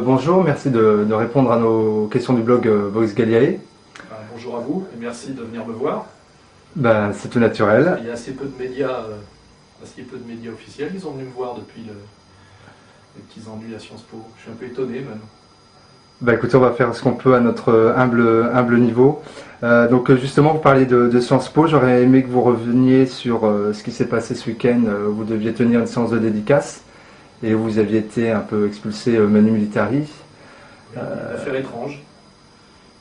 Bonjour, merci de répondre à nos questions du blog Boris Galliae. Bonjour à vous et merci de venir me voir. C'est tout naturel. Il y a assez peu de médias officiels qui sont venus me voir depuis les petits ennuis à Sciences Po. Je suis un peu étonné même. Écoutez, on va faire ce qu'on peut à notre humble niveau. Donc justement, vous parliez de Sciences Po. J'aurais aimé que vous reveniez sur ce qui s'est passé ce week-end. Vous deviez tenir une séance de dédicace et vous aviez été un peu expulsé manu militari. Une affaire étrange.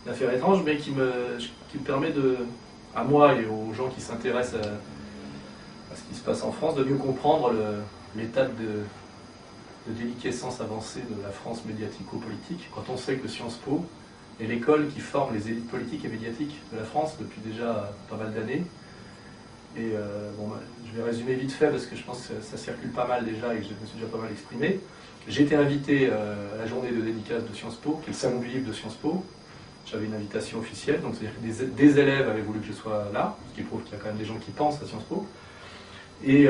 Une affaire étrange mais qui me permet à moi et aux gens qui s'intéressent à ce qui se passe en France de mieux comprendre l'état de déliquescence avancée de la France médiatico-politique, quand on sait que Sciences Po est l'école qui forme les élites politiques et médiatiques de la France depuis déjà pas mal d'années. Et je vais résumer vite fait parce que je pense que ça circule pas mal déjà et que je me suis déjà pas mal exprimé. J'ai été invité à la journée de dédicace de Sciences Po, qui est le salon du livre de Sciences Po. J'avais une invitation officielle, donc c'est-à-dire que des élèves avaient voulu que je sois là, ce qui prouve qu'il y a quand même des gens qui pensent à Sciences Po. Et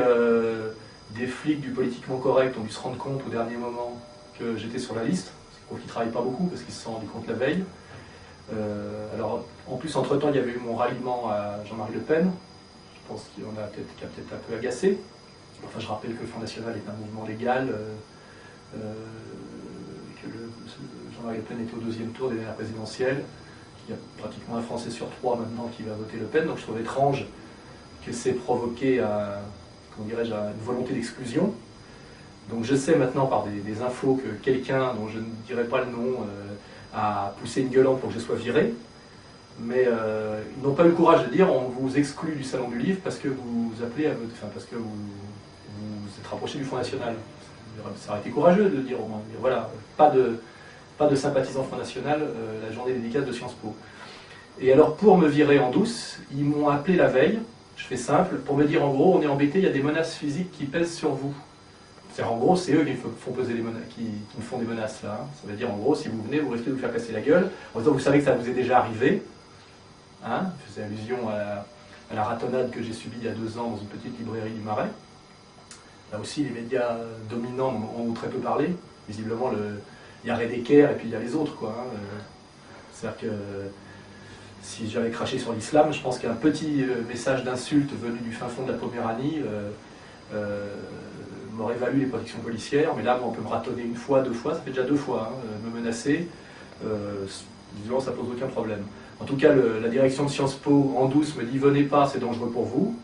des flics du politiquement correct ont dû se rendre compte au dernier moment que j'étais sur la liste, ce qui prouve qu'ils ne travaillent pas beaucoup parce qu'ils se sont rendus compte la veille. Alors, en plus, entre-temps, il y avait eu mon ralliement à Jean-Marie Le Pen. Je pense qu'il a peut-être un peu agacé. Enfin, je rappelle que le Front National est un mouvement légal, que Jean-Marie Le Pen était au deuxième tour des dernières présidentielles, qu'il y a pratiquement un Français sur trois maintenant qui va voter Le Pen. Donc je trouve étrange que c'est provoqué une volonté d'exclusion. Donc je sais maintenant par des infos que quelqu'un, dont je ne dirai pas le nom, a poussé une gueulante pour que je sois viré. Mais ils n'ont pas eu le courage de dire on vous exclut du salon du livre parce que vous appelez à parce que vous êtes rapproché du Front National. Ça aurait été courageux de dire au moins, voilà, pas de sympathisants Front National, la journée dédicace de Sciences Po. Et alors pour me virer en douce, ils m'ont appelé la veille, je fais simple, pour me dire en gros on est embêté, il y a des menaces physiques qui pèsent sur vous. C'est-à-dire en gros c'est eux qui me font des menaces là. Ça veut dire en gros si vous venez vous risquez de vous faire casser la gueule. En disant vous savez que ça vous est déjà arrivé. Je faisais allusion à la ratonnade que j'ai subie il y a 2 ans dans une petite librairie du Marais. Là aussi, les médias dominants ont très peu parlé. Visiblement, il y a Redeker et puis il y a les autres. C'est-à-dire que si j'avais craché sur l'islam, je pense qu'un petit message d'insulte venu du fin fond de la Poméranie m'aurait valu les protections policières. Mais là, on peut me ratonner 1 fois, 2 fois, ça fait déjà 2 fois, me menacer. Visiblement, ça pose aucun problème. En tout cas, la direction de Sciences Po en douce me dit « Venez pas, c'est dangereux pour vous ».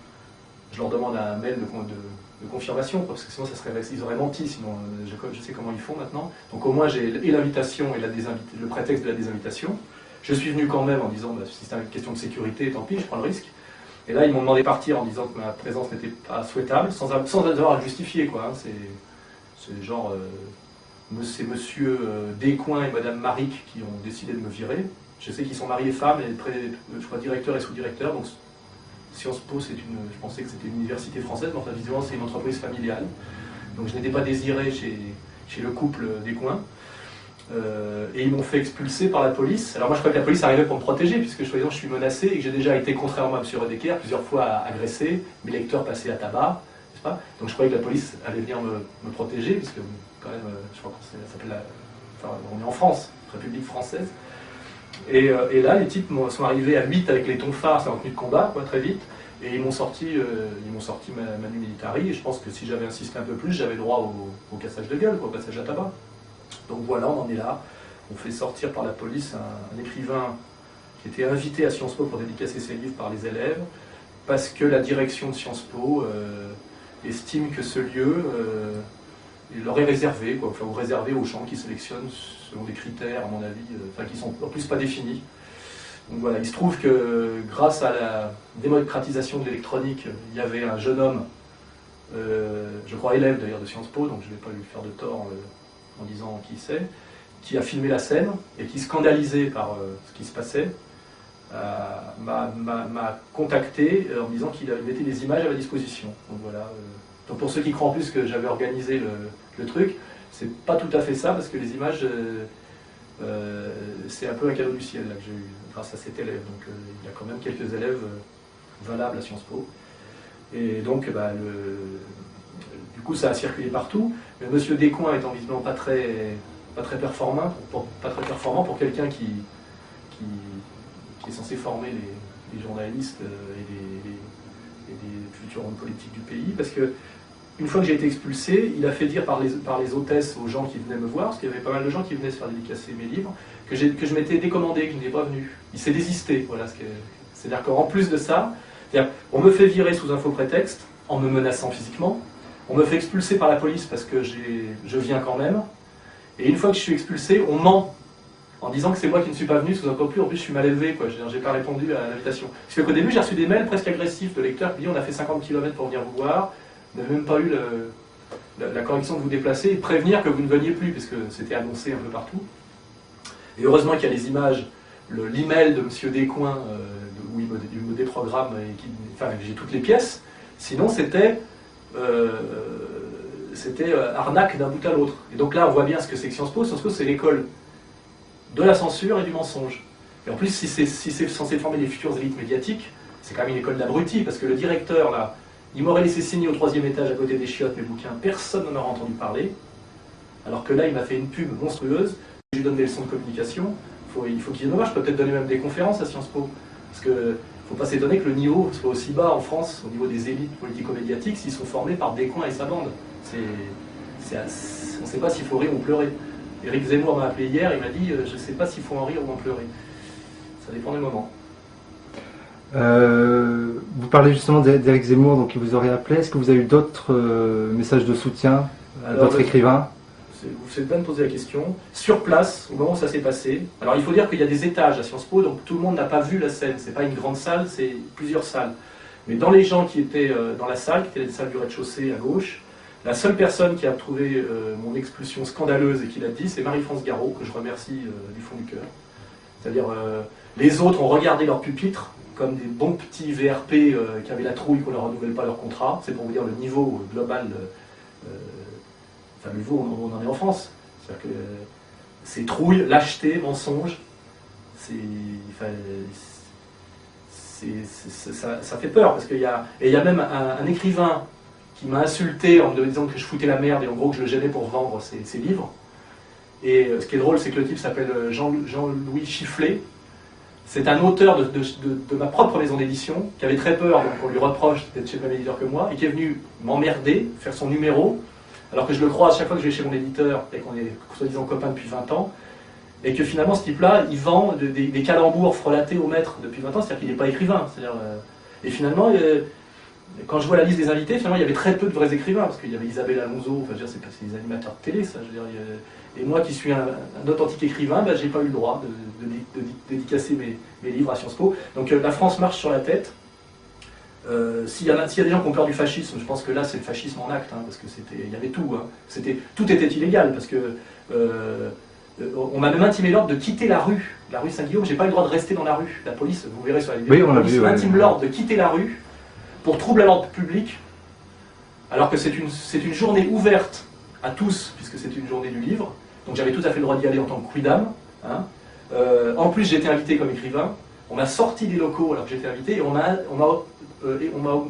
Je leur demande un mail de confirmation, parce que sinon ils auraient menti, sinon je sais comment ils font maintenant. Donc au moins j'ai et l'invitation et le prétexte de la désinvitation. Je suis venu quand même en disant si c'est une question de sécurité, tant pis, je prends le risque. Et là ils m'ont demandé de partir en disant que ma présence n'était pas souhaitable, sans avoir à le justifier. C'est genre, c'est monsieur Descoings et madame Maric qui ont décidé de me virer. Je sais qu'ils sont mariés femmes, et je crois directeur et sous-directeur, donc Sciences Po, je pensais que c'était une université française, mais enfin, visiblement, c'est une entreprise familiale. Donc je n'étais pas désiré chez le couple Descoings. Et ils m'ont fait expulser par la police. Alors moi, je crois que la police arrivait pour me protéger, puisque je suis menacé et que j'ai déjà été, contrairement à M. Redeker, plusieurs fois agressé, mes lecteurs passés à tabac, n'est-ce pas? Donc je croyais que la police allait venir me protéger, puisque quand même, je crois qu'on s'appelle on est en France, République française. Et là, les types sont arrivés à 8 avec les tonfards, c'est en tenue de combat, très vite, et ils m'ont sorti manu militari, et je pense que si j'avais insisté un peu plus, j'avais droit au cassage de gueule, au passage à tabac. Donc voilà, on en est là. On fait sortir par la police un écrivain qui était invité à Sciences Po pour dédicacer ses livres par les élèves, parce que la direction de Sciences Po estime que ce lieu il leur est réservé, ou réservé aux gens qui sélectionnent selon des critères, à mon avis, qui ne sont en plus pas définis. Donc voilà, il se trouve que grâce à la démocratisation de l'électronique, il y avait un jeune homme, je crois élève d'ailleurs de Sciences Po, donc je ne vais pas lui faire de tort en disant qui c'est, qui a filmé la scène et qui, scandalisé par ce qui se passait, m'a contacté en me disant qu'il mettait des images à ma disposition. Donc voilà. Donc pour ceux qui croient en plus que j'avais organisé le truc, c'est pas tout à fait ça, parce que les images, c'est un peu un cadeau du ciel là, que j'ai eu grâce à cet élève. Donc il y a quand même quelques élèves valables à Sciences Po. Et donc du coup ça a circulé partout. Mais M. Descoings étant visiblement pas très pas très performant, pas très performant pour quelqu'un qui est censé former les journalistes et les futurs hommes politiques du pays, parce que une fois que j'ai été expulsé, il a fait dire par les hôtesses aux gens qui venaient me voir, parce qu'il y avait pas mal de gens qui venaient se faire dédicacer mes livres, que je m'étais décommandé, que je n'étais pas venu. Il s'est désisté, voilà. C'est-à-dire qu'en plus de ça, on me fait virer sous un faux prétexte, en me menaçant physiquement, on me fait expulser par la police parce que je viens quand même, et une fois que je suis expulsé, on ment, en disant que c'est moi qui ne suis pas venu sous un complot. En plus je suis mal élevé, quoi. Je n'ai pas répondu à l'invitation. Parce qu'au début j'ai reçu des mails presque agressifs de lecteurs qui disent on a fait 50 km pour venir vous voir, vous n'avez même pas eu la correction de vous déplacer et de prévenir que vous ne veniez plus, parce que c'était annoncé un peu partout. Et heureusement qu'il y a les images, l'email de M. Descoings, où il me déprogramme, enfin j'ai toutes les pièces, sinon c'était arnaque d'un bout à l'autre. Et donc là on voit bien ce que c'est que Sciences Po. Sciences Po c'est l'école de la censure et du mensonge. Et en plus si c'est censé former les futures élites médiatiques, c'est quand même une école d'abrutis, parce que le directeur là, il m'aurait laissé signer au 3e étage à côté des chiottes mes bouquins, personne n'en aurait entendu parler, alors que là il m'a fait une pub monstrueuse, je lui donne des leçons de communication, il faut qu'il vienne me voir, je peux peut-être donner même des conférences à Sciences Po, parce qu'il ne faut pas s'étonner que le niveau soit aussi bas en France, au niveau des élites politico-médiatiques, s'ils sont formés par Descoings et sa bande. On ne sait pas s'il faut rire ou pleurer. Éric Zemmour m'a appelé hier, il m'a dit je ne sais pas s'il faut en rire ou en pleurer. Ça dépend des moments. Vous parlez justement d'Éric Zemmour, donc il vous aurait appelé. Est-ce que vous avez eu d'autres messages de soutien, d'autres écrivains? Vous faites bien de poser la question. Sur place, au moment où ça s'est passé, alors il faut dire qu'il y a des étages à Sciences Po, donc tout le monde n'a pas vu la scène. C'est pas une grande salle, c'est plusieurs salles. Mais dans les gens qui étaient dans la salle, qui étaient les salles du rez-de-chaussée à gauche, la seule personne qui a trouvé mon expulsion scandaleuse et qui l'a dit, c'est Marie-France Garot, que je remercie du fond du cœur. C'est-à-dire, les autres ont regardé leur pupitre comme des bons petits VRP qui avaient la trouille qu'on ne leur renouvelle pas leur contrat. C'est pour vous dire le niveau global, enfin le niveau où on en est en France. C'est-à-dire que c'est trouille, lâcheté, mensonge, ça fait peur, parce qu'il y a même un écrivain qui m'a insulté en me disant que je foutais la merde et en gros que je le gênais pour vendre ses livres. Et ce qui est drôle, c'est que le type s'appelle Jean-Louis Chifflet. C'est un auteur de ma propre maison d'édition, qui avait très peur qu'on lui reproche d'être chez le même éditeur que moi, et qui est venu m'emmerder, faire son numéro, alors que je le croise chaque fois que je vais chez mon éditeur, et qu'on est soi-disant copains depuis 20 ans, et que finalement ce type-là, il vend des calembours frelatés au maître depuis 20 ans, c'est-à-dire qu'il n'est pas écrivain. Et finalement, quand je vois la liste des invités, finalement il y avait très peu de vrais écrivains, parce qu'il y avait Isabelle Alonso, enfin, c'est des animateurs de télé, ça, je veux dire, et moi qui suis un authentique écrivain, ben, j'ai pas eu le droit de dédicacer mes livres à Sciences Po. Donc la France marche sur la tête. S'il y a des gens qui ont peur du fascisme, je pense que là c'est le fascisme en acte, hein, parce que il y avait tout. Hein. Tout était illégal, parce que on m'a même intimé l'ordre de quitter la rue Saint-Guillaume. J'ai pas eu le droit de rester dans la rue. La police, vous verrez sur la vidéo, oui, la police m'intime l'ordre de quitter la rue pour trouble à l'ordre public, alors que c'est une journée ouverte à tous, puisque c'est une journée du livre. Donc j'avais tout à fait le droit d'y aller en tant que quidam. Hein. En plus, j'ai été invité comme écrivain. On m'a sorti des locaux alors que j'étais invité et on m'a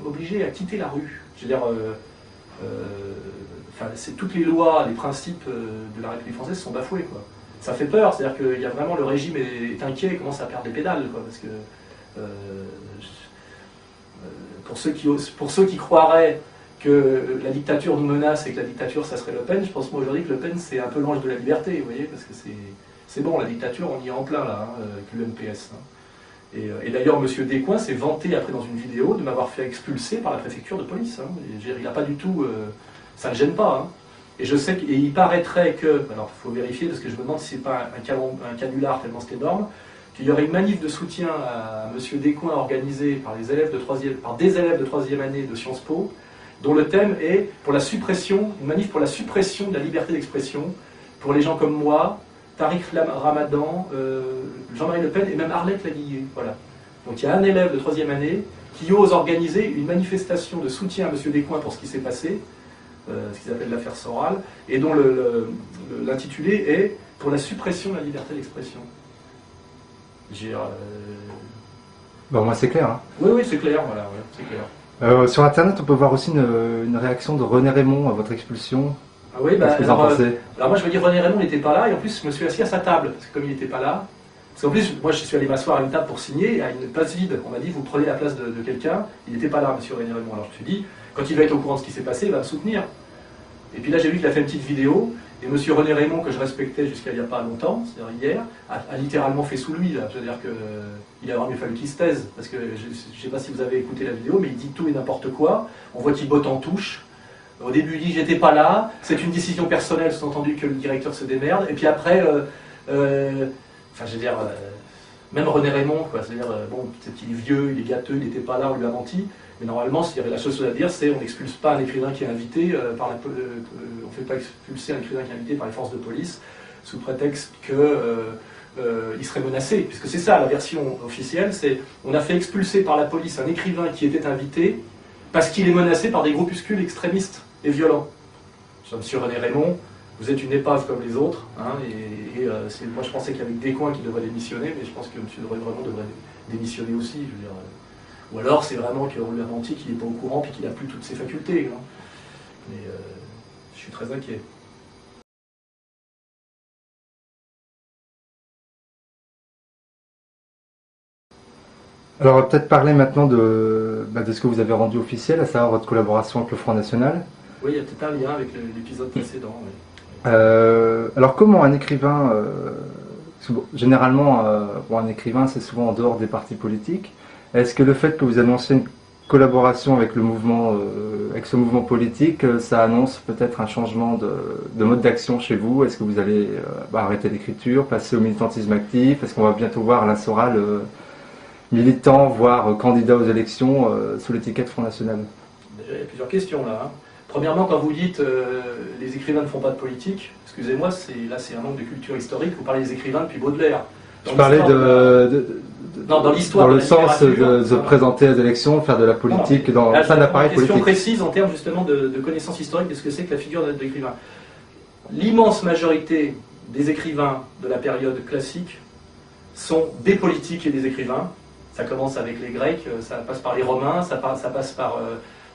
obligé à quitter la rue. Je veux dire, toutes les lois, les principes de la République française sont bafoués, quoi. Ça fait peur, c'est-à-dire qu'il y a vraiment, le régime est inquiet et commence à perdre des pédales, quoi, parce que pour ceux qui croiraient que la dictature nous menace et que la dictature ça serait Le Pen, je pense moi aujourd'hui que Le Pen c'est un peu l'ange de la liberté, vous voyez, parce que c'est bon, la dictature on y est en plein là, hein, avec l'UMPS. Hein. Et d'ailleurs M. Descoings s'est vanté après dans une vidéo de m'avoir fait expulser par la préfecture de police. Hein. Il n'a pas du tout, ça ne le gêne pas. Hein. Et je sais il paraîtrait que, alors il faut vérifier parce que je me demande si c'est pas un canular tellement c'est énorme, qu'il y aurait une manif de soutien à M. Descoings organisée par des élèves de 3e année de Sciences Po, dont le thème est une manif pour la suppression de la liberté d'expression pour les gens comme moi, Tariq Ramadan, Jean-Marie Le Pen et même Arlette Laguillet. Voilà. Donc il y a un élève de 3e année qui ose organiser une manifestation de soutien à M. Descoings pour ce qui s'est passé, ce qu'ils appellent l'affaire Soral, et dont l'intitulé est « Pour la suppression de la liberté d'expression ». Bon, moi c'est clair. Hein. Oui, c'est clair, voilà, ouais, c'est clair. Sur internet, on peut voir aussi une réaction de René Raymond à votre expulsion. Ah oui, Qu'est-ce que vous en pensez? alors moi je veux dire, René Raymond n'était pas là, et en plus je me suis assis à sa table, parce que comme il n'était pas là, parce qu'en plus moi je suis allé m'asseoir à une table pour signer, à une place vide, on m'a dit vous prenez la place de quelqu'un, il n'était pas là, monsieur René Raymond, alors je me suis dit, quand il va être au courant de ce qui s'est passé, il va me soutenir. Et puis là j'ai vu qu'il a fait une petite vidéo, et monsieur René Raymond, que je respectais jusqu'à il n'y a pas longtemps, c'est-à-dire hier, a littéralement fait sous lui, là. C'est-à-dire qu'il aurait mieux fallu qu'il se taise, parce que je ne sais pas si vous avez écouté la vidéo, mais il dit tout et n'importe quoi, on voit qu'il botte en touche. Au début, il dit j'étais pas là, c'est une décision personnelle, sous-entendu que le directeur se démerde. Et puis après, enfin, je veux dire, même René Raymond, quoi, c'est-à-dire, bon, peut-être qu'il est vieux, il est gâteux, il n'était pas là, on lui a menti. Mais normalement, s'il y avait la seule chose à dire, c'est on n'expulse pas un écrivain qui est invité on ne fait pas expulser un écrivain qui est invité par les forces de police sous prétexte qu'il serait menacé, puisque c'est ça la version officielle, c'est on a fait expulser par la police un écrivain qui était invité parce qu'il est menacé par des groupuscules extrémistes et violents. Monsieur René Raymond, vous êtes une épave comme les autres, hein, moi je pensais qu'il y avait des coins qui devraient démissionner, mais je pense que monsieur Raymond devrait démissionner aussi, je veux dire. Ou alors c'est vraiment qu'on lui a menti, qu'il n'est pas au courant, puis qu'il n'a plus toutes ses facultés. Hein. Mais je suis très inquiet. Alors, on va peut-être parler maintenant de ce que vous avez rendu officiel, à savoir votre collaboration avec le Front National. Oui, il y a peut-être un lien avec l'épisode précédent. Oui. Alors, comment un écrivain, parce que, bon, généralement, bon, un écrivain, c'est souvent en dehors des partis politiques. Est-ce que le fait que vous annonciez une collaboration avec le mouvement, avec ce mouvement politique, ça annonce peut-être un changement de mode d'action chez vous? Est-ce que vous allez arrêter l'écriture, passer au militantisme actif? Est-ce qu'on va bientôt voir Alain Soral militant, voire candidat aux élections sous l'étiquette Front National? Déjà, il y a plusieurs questions là. Hein. Premièrement, quand vous dites les écrivains ne font pas de politique, excusez-moi, là c'est un manque de culture historique. Vous parlez des écrivains depuis Baudelaire. Je parlais dans l'histoire dans le sens de se présenter aux élections, faire de la politique, dans un appareil politique. Question précise en termes justement de connaissance historique de ce que c'est que la figure de l'écrivain. L'immense majorité des écrivains de la période classique sont des politiques et des écrivains. Ça commence avec les Grecs, ça passe par les Romains, ça passe par...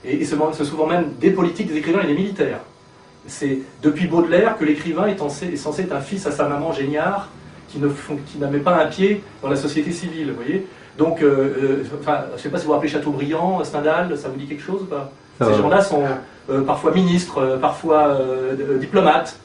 et c'est souvent même des politiques, des écrivains et des militaires. C'est depuis Baudelaire que l'écrivain est censé être un fils à sa maman Géniard, qui n'a même pas un pied dans la société civile, vous voyez. Donc, je ne sais pas si vous vous rappelez Chateaubriand, Stendhal, ça vous dit quelque chose ou pas? Ces gens-là sont parfois ministres, parfois diplomates.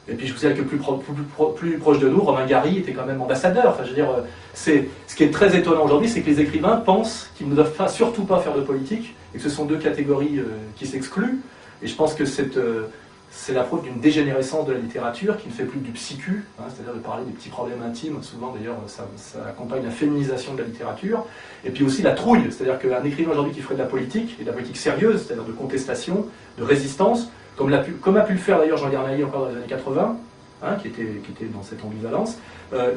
Et puis je vous sais que plus proche de nous, Romain Gary était quand même ambassadeur. Enfin, je veux dire, ce qui est très étonnant aujourd'hui, c'est que les écrivains pensent qu'ils ne doivent surtout pas faire de politique, et que ce sont deux catégories qui s'excluent. Et je pense que c'est la preuve d'une dégénérescence de la littérature qui ne fait plus du psychu, hein, c'est-à-dire de parler des petits problèmes intimes. Souvent d'ailleurs ça accompagne la féminisation de la littérature. Et puis aussi la trouille, c'est-à-dire qu'un écrivain aujourd'hui qui ferait de la politique, et de la politique sérieuse, c'est-à-dire de contestation, de résistance, comme a pu le faire d'ailleurs Jean Garnailly encore dans les années 80, hein, qui était dans cette ambivalence,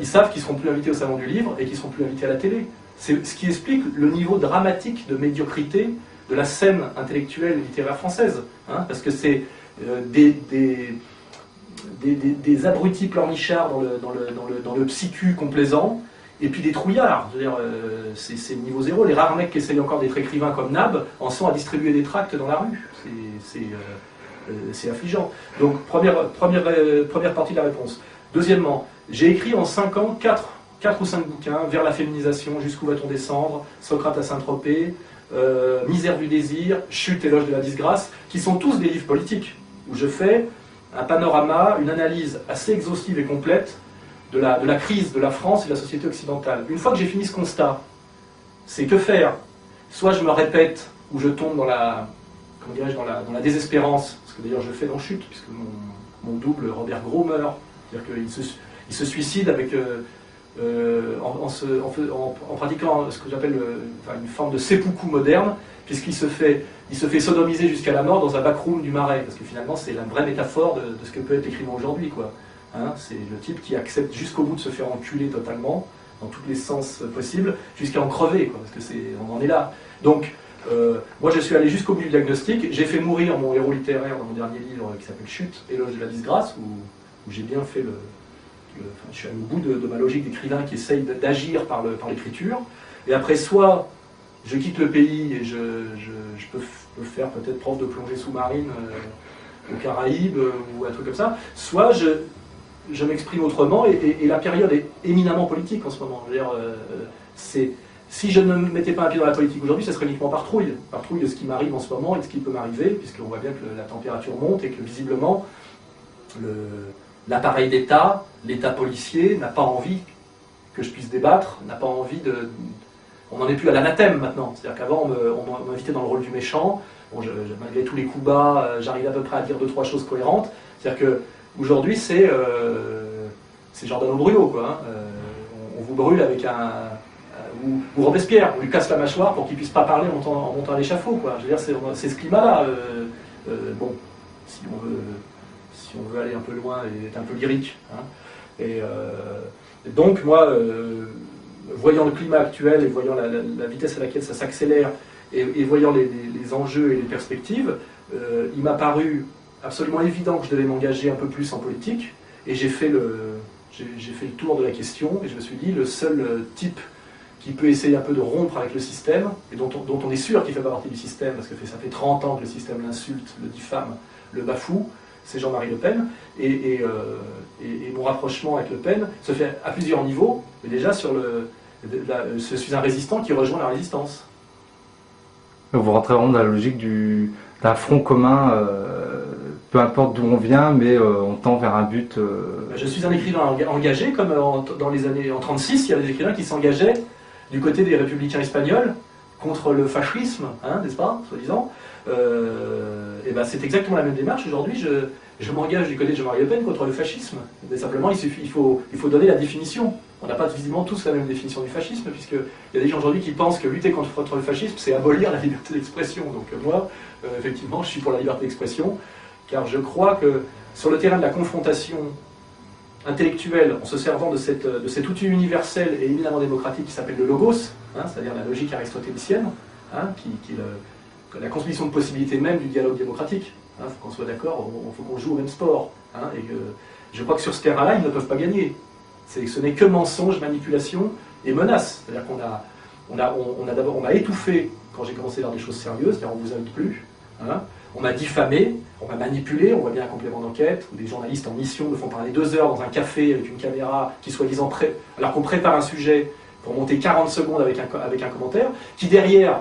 ils savent qu'ils ne seront plus invités au Salon du Livre et qu'ils ne seront plus invités à la télé. C'est ce qui explique le niveau dramatique de médiocrité de la scène intellectuelle et littéraire française, hein, parce que c'est des abrutis pleurnichards dans le psychu complaisant, et puis des trouillards. Je veux dire, c'est le niveau zéro. Les rares mecs qui essayent encore d'être écrivains comme Nab en sont à distribuer des tracts dans la rue. C'est affligeant. Donc, première partie de la réponse. Deuxièmement, j'ai écrit en 5 ans 4 ou 5 bouquins, Vers la féminisation, Jusqu'où va-t-on descendre, Socrate à Saint-Tropez, Misère du désir, Chute, éloge de la disgrâce, qui sont tous des livres politiques, où je fais un panorama, une analyse assez exhaustive et complète de la crise de la France et de la société occidentale. Une fois que j'ai fini ce constat, c'est que faire? Soit je me répète, ou je tombe dans la désespérance, parce que d'ailleurs je le fais dans Chute, puisque mon double Robert Gros meurt, c'est-à-dire qu'il se suicide avec... en pratiquant ce que j'appelle une forme de seppuku moderne, puisqu'il se fait sodomiser jusqu'à la mort dans un backroom du Marais, parce que finalement c'est la vraie métaphore de ce que peut être l'écrivain aujourd'hui, quoi. Hein, c'est le type qui accepte jusqu'au bout de se faire enculer totalement, dans tous les sens possibles, jusqu'à en crever, quoi, parce que on en est là. Donc, moi je suis allé jusqu'au bout du diagnostic, j'ai fait mourir mon héros littéraire dans mon dernier livre qui s'appelle Chute, éloge de la disgrâce, où j'ai bien fait je suis allé au bout de ma logique d'écrivain qui essaye d'agir par l'écriture. Et après, soit je quitte le pays et je peux faire peut-être prof de plongée sous-marine aux Caraïbes ou un truc comme ça, soit je m'exprime autrement et la période est éminemment politique en ce moment. Je veux dire, si je ne mettais pas un pied dans la politique aujourd'hui, ce serait uniquement par trouille de ce qui m'arrive en ce moment et de ce qui peut m'arriver, puisqu'on voit bien que la température monte et que visiblement l'appareil d'État, l'État policier n'a pas envie que je puisse débattre, n'a pas envie de... On n'en est plus à l'anathème maintenant, c'est-à-dire qu'avant on m'invitait dans le rôle du méchant, bon, malgré tous les coups bas, j'arrivais à peu près à dire 2-3 choses cohérentes, c'est-à-dire qu'aujourd'hui c'est Giordano Bruno, quoi, hein. On vous brûle avec ou Robespierre, on lui casse la mâchoire pour qu'il ne puisse pas parler en montant à l'échafaud, quoi. Je veux dire, c'est ce climat-là. Bon, si on veut aller un peu loin et être un peu lyrique. Hein. Et donc, moi, voyant le climat actuel et voyant la vitesse à laquelle ça s'accélère et voyant les enjeux et les perspectives, il m'a paru absolument évident que je devais m'engager un peu plus en politique. Et j'ai fait le tour de la question et je me suis dit, le seul type qui peut essayer un peu de rompre avec le système, et dont on est sûr qu'il fait pas partie du système, parce que ça fait 30 ans que le système l'insulte, le diffame, le bafoue, c'est Jean-Marie Le Pen, et mon rapprochement avec Le Pen se fait à plusieurs niveaux, mais déjà je suis un résistant qui rejoint la résistance. Vous rentrez vraiment dans la logique d'un front commun, peu importe d'où on vient, mais on tend vers un but... Je suis un écrivain engagé, comme dans les années... En 1936, il y avait des écrivains qui s'engageaient du côté des républicains espagnols contre le fascisme, hein, n'est-ce pas, soi-disant. Et ben c'est exactement la même démarche. Aujourd'hui, je m'engage du côté de Jean-Marie Le Pen contre le fascisme. Mais simplement, il faut donner la définition. On n'a pas visiblement tous la même définition du fascisme, puisqu'il y a des gens aujourd'hui qui pensent que lutter contre le fascisme, c'est abolir la liberté d'expression. Donc moi, effectivement, je suis pour la liberté d'expression, car je crois que sur le terrain de la confrontation intellectuelle, en se servant de cet outil universel et éminemment démocratique qui s'appelle le logos, hein, c'est-à-dire la logique aristotélicienne, hein, la constitution de possibilité même du dialogue démocratique. Il faut qu'on soit d'accord, il faut qu'on joue au même sport. Hein, et je crois que sur ce terrain-là, ils ne peuvent pas gagner. Ce n'est que mensonge, manipulation et menace. C'est-à-dire on m'a étouffé quand j'ai commencé à faire des choses sérieuses, c'est-à-dire on ne vous invite plus. Hein, on m'a diffamé, on m'a manipulé, on voit bien un complément d'enquête, où des journalistes en mission me font parler 2 heures dans un café avec une caméra qui soi-disant alors qu'on prépare un sujet pour monter 40 secondes avec un commentaire, qui derrière,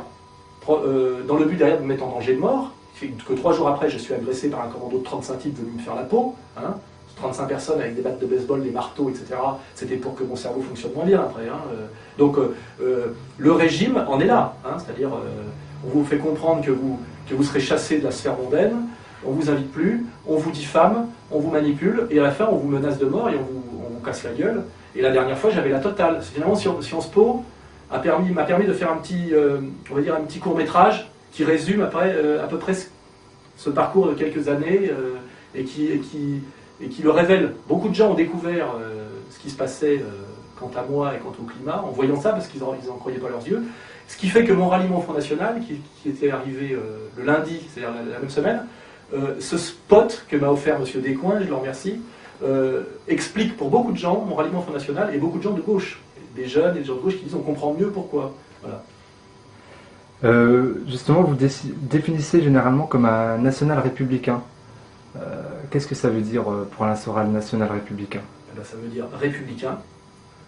dans le but derrière de me mettre en danger de mort, que 3 jours après je suis agressé par un commando de 35 types venus me faire la peau, hein, 35 personnes avec des battes de baseball, des marteaux, etc. C'était pour que mon cerveau fonctionne moins bien après. Hein. Donc le régime en est là, hein, c'est-à-dire on vous fait comprendre que vous serez chassé de la sphère mondaine, on ne vous invite plus, on vous diffame, on vous manipule, et à la fin on vous menace de mort et on vous casse la gueule. Et la dernière fois j'avais la totale. Finalement Sciences Po m'a permis de faire un petit court-métrage qui résume à peu près ce parcours de quelques années et qui le révèle. Beaucoup de gens ont découvert ce qui se passait quant à moi et quant au climat en voyant ça parce qu'ils n'en croyaient pas leurs yeux. Ce qui fait que mon ralliement au Front National, qui était arrivé le lundi, c'est-à-dire la même semaine, ce spot que m'a offert M. Descoings, je le remercie, explique pour beaucoup de gens mon ralliement au Front National et beaucoup de gens de gauche, des jeunes et des gens de gauche qui disent on comprend mieux pourquoi. Voilà. Justement, vous définissez généralement comme un national républicain. Qu'est-ce que ça veut dire pour un Soral national républicain? Eh ben, ça veut dire républicain,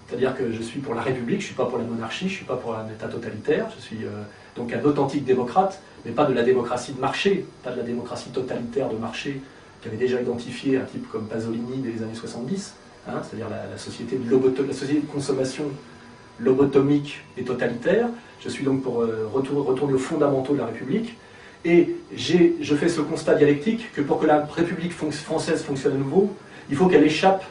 c'est-à-dire que je suis pour la République, je ne suis pas pour la monarchie, je ne suis pas pour un État totalitaire, je suis donc un authentique démocrate, mais pas de la démocratie de marché, pas de la démocratie totalitaire de marché qu'avait déjà identifié un type comme Pasolini dès les années 70, hein, c'est-à-dire la société de consommation lobotomique et totalitaire. Je suis donc pour retourner aux fondamentaux de la République. Et je fais ce constat dialectique que pour que la République française fonctionne à nouveau, il faut qu'elle échappe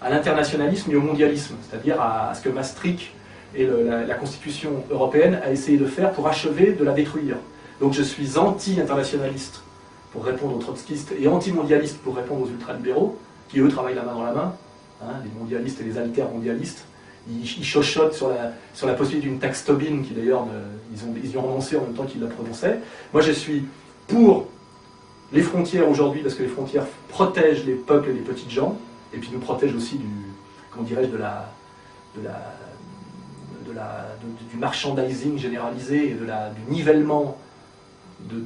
à l'internationalisme et au mondialisme, c'est-à-dire à ce que Maastricht et la Constitution européenne a essayé de faire pour achever de la détruire. Donc je suis anti-internationaliste pour répondre aux trotskistes et anti-mondialiste pour répondre aux ultralibéraux, qui eux travaillent la main dans la main, hein, les mondialistes et les altermondialistes. Ils chochotent sur la possibilité d'une taxe Tobin, qui d'ailleurs, ils y ont renoncé en même temps qu'ils la prononçaient. Moi je suis pour les frontières aujourd'hui, parce que les frontières protègent les peuples et les petites gens, et puis nous protègent aussi du merchandising généralisé et du nivellement de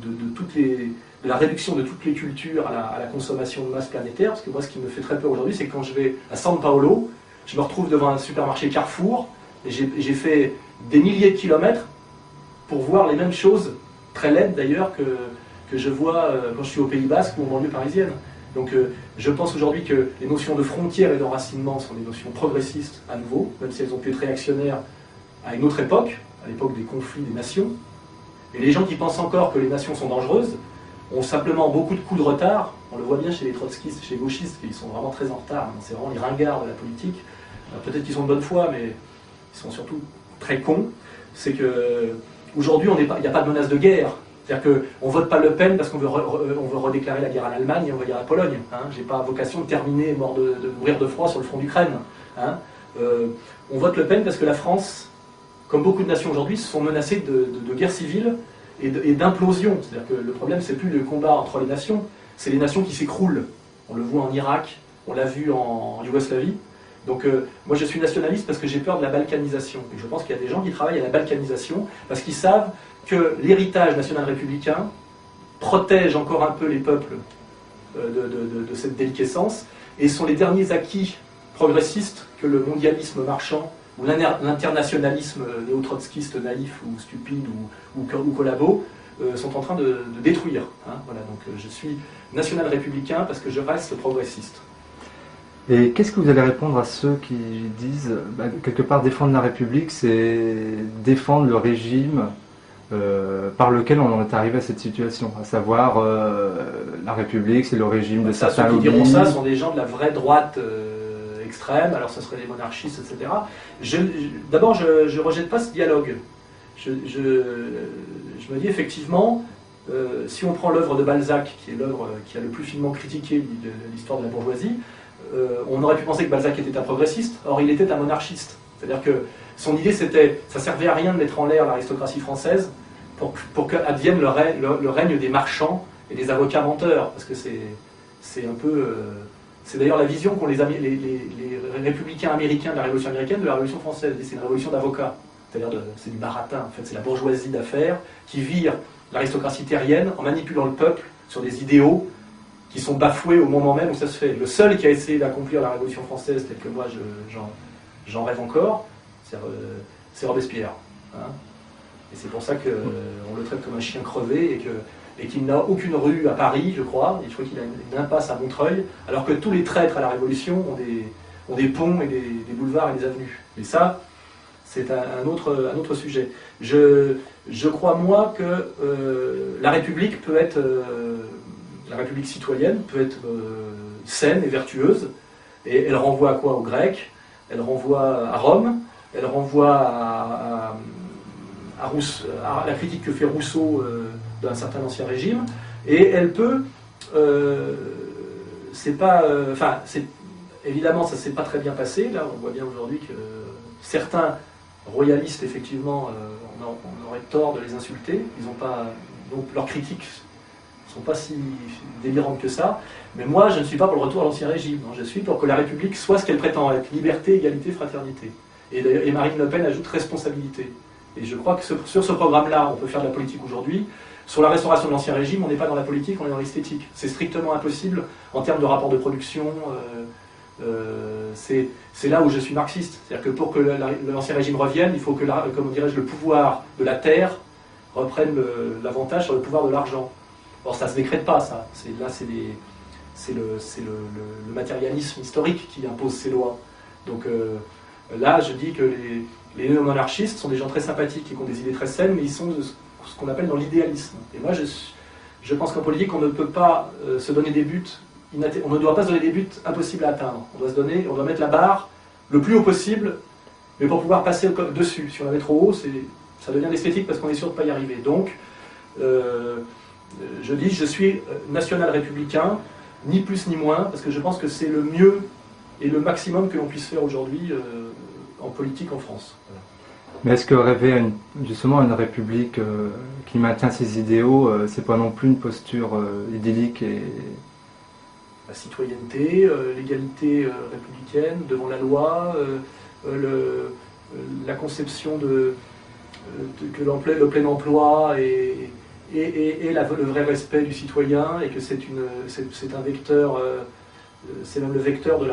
la réduction de toutes les cultures à la consommation de masse planétaire, parce que moi ce qui me fait très peur aujourd'hui, c'est que quand je vais à São Paulo, je me retrouve devant un supermarché Carrefour, et j'ai fait des milliers de kilomètres pour voir les mêmes choses, très laides d'ailleurs, que je vois quand je suis au Pays Basque ou en banlieue parisienne. Donc je pense aujourd'hui que les notions de frontières et d'enracinement sont des notions progressistes à nouveau, même si elles ont pu être réactionnaires à une autre époque, à l'époque des conflits des nations. Et les gens qui pensent encore que les nations sont dangereuses ont simplement beaucoup de coups de retard. On le voit bien chez les trotskistes, chez les gauchistes, qui sont vraiment très en retard. C'est vraiment les ringards de la politique. Peut-être qu'ils sont de bonne foi, mais ils sont surtout très cons. C'est qu'aujourd'hui, il n'y a pas de menace de guerre. C'est-à-dire qu'on ne vote pas Le Pen parce qu'on veut, redéclarer la guerre à l'Allemagne et envahir la Pologne. Hein. Je n'ai pas vocation de terminer mort de mourir de froid sur le front d'Ukraine. Hein. On vote Le Pen parce que la France, comme beaucoup de nations aujourd'hui, se sont menacées de guerre civile et d'implosion. C'est-à-dire que le problème, c'est plus le combat entre les nations, c'est les nations qui s'écroulent. On le voit en Irak, on l'a vu en Yougoslavie. Donc moi je suis nationaliste parce que j'ai peur de la balkanisation. Et je pense qu'il y a des gens qui travaillent à la balkanisation parce qu'ils savent que l'héritage national républicain protège encore un peu les peuples de cette déliquescence et sont les derniers acquis progressistes que le mondialisme marchand ou l'internationalisme néo-trotskiste naïf ou stupide ou collabo sont en train de détruire. Hein. Voilà, donc je suis national-républicain parce que je reste progressiste. Et qu'est-ce que vous allez répondre à ceux qui disent, quelque part, défendre la République, c'est défendre le régime par lequel on en est arrivé à cette situation, à savoir la République, c'est le régime de certains lobbies. Ceux qui diront ça sont des gens de la vraie droite extrême, alors ce seraient les monarchistes, etc. D'abord, je ne rejette pas ce dialogue. Je me dis effectivement, si on prend l'œuvre de Balzac, qui est l'œuvre qui a le plus finement critiqué l'histoire de la bourgeoisie, on aurait pu penser que Balzac était un progressiste, or il était un monarchiste. C'est-à-dire que son idée c'était, ça servait à rien de mettre en l'air l'aristocratie française pour qu'advienne le règne des marchands et des avocats menteurs, parce que c'est un peu... c'est d'ailleurs la vision qu'ont les républicains américains de la Révolution américaine, de la Révolution française. C'est une révolution d'avocats, c'est-à-dire c'est du baratin, en fait, c'est la bourgeoisie d'affaires qui vire l'aristocratie terrienne en manipulant le peuple sur des idéaux qui sont bafoués au moment même où ça se fait. Le seul qui a essayé d'accomplir la Révolution française, tel que moi j'en rêve encore, c'est Robespierre. Hein. Et c'est pour ça qu'on le traite comme un chien crevé et qu'il n'a aucune rue à Paris, je crois, et je crois qu'il a une impasse à Montreuil, alors que tous les traîtres à la Révolution ont des ponts et des boulevards et des avenues. Et ça, c'est un autre sujet. Je crois, moi, que la République peut être... la République citoyenne peut être saine et vertueuse, et elle renvoie à quoi? Aux Grecs, elle renvoie à Rome, elle renvoie à la critique que fait Rousseau d'un certain ancien régime, et elle peut, évidemment ça ne s'est pas très bien passé, là on voit bien aujourd'hui que certains royalistes effectivement, on aurait tort de les insulter, ils n'ont pas, donc leurs critiques sont pas si délirantes que ça, mais moi je ne suis pas pour le retour à l'ancien régime, non, je suis pour que la République soit ce qu'elle prétend être, liberté, égalité, fraternité. Et Marine Le Pen ajoute responsabilité. Et je crois que sur ce programme-là, on peut faire de la politique aujourd'hui. Sur la restauration de l'ancien régime, on n'est pas dans la politique, on est dans l'esthétique. C'est strictement impossible en termes de rapport de production. C'est là où je suis marxiste. C'est-à-dire que pour que l'ancien régime revienne, il faut que, comment dirais-je, le pouvoir de la terre reprenne l'avantage sur le pouvoir de l'argent. Or, ça ne se décrète pas, ça. Là, c'est le matérialisme historique qui impose ces lois. Donc là, je dis que les néo-monarchistes sont des gens très sympathiques et qui ont des idées très saines, mais ils sont ce qu'on appelle dans l'idéalisme. Et moi, je pense qu'en politique, on ne peut pas se donner des buts, on ne doit pas se donner des buts impossibles à atteindre. On doit mettre la barre le plus haut possible, mais pour pouvoir passer dessus. Si on la met trop haut, ça devient l'esthétique parce qu'on est sûr de ne pas y arriver. Donc, je dis, je suis national-républicain, ni plus ni moins, parce que je pense que c'est le mieux et le maximum que l'on puisse faire aujourd'hui en politique en France. Voilà. Mais est-ce que rêver justement à une république qui maintient ses idéaux, c'est pas non plus une posture idyllique et... La citoyenneté, l'égalité républicaine devant la loi, la conception que le plein emploi et le vrai respect du citoyen, et que c'est un vecteur, c'est même le vecteur de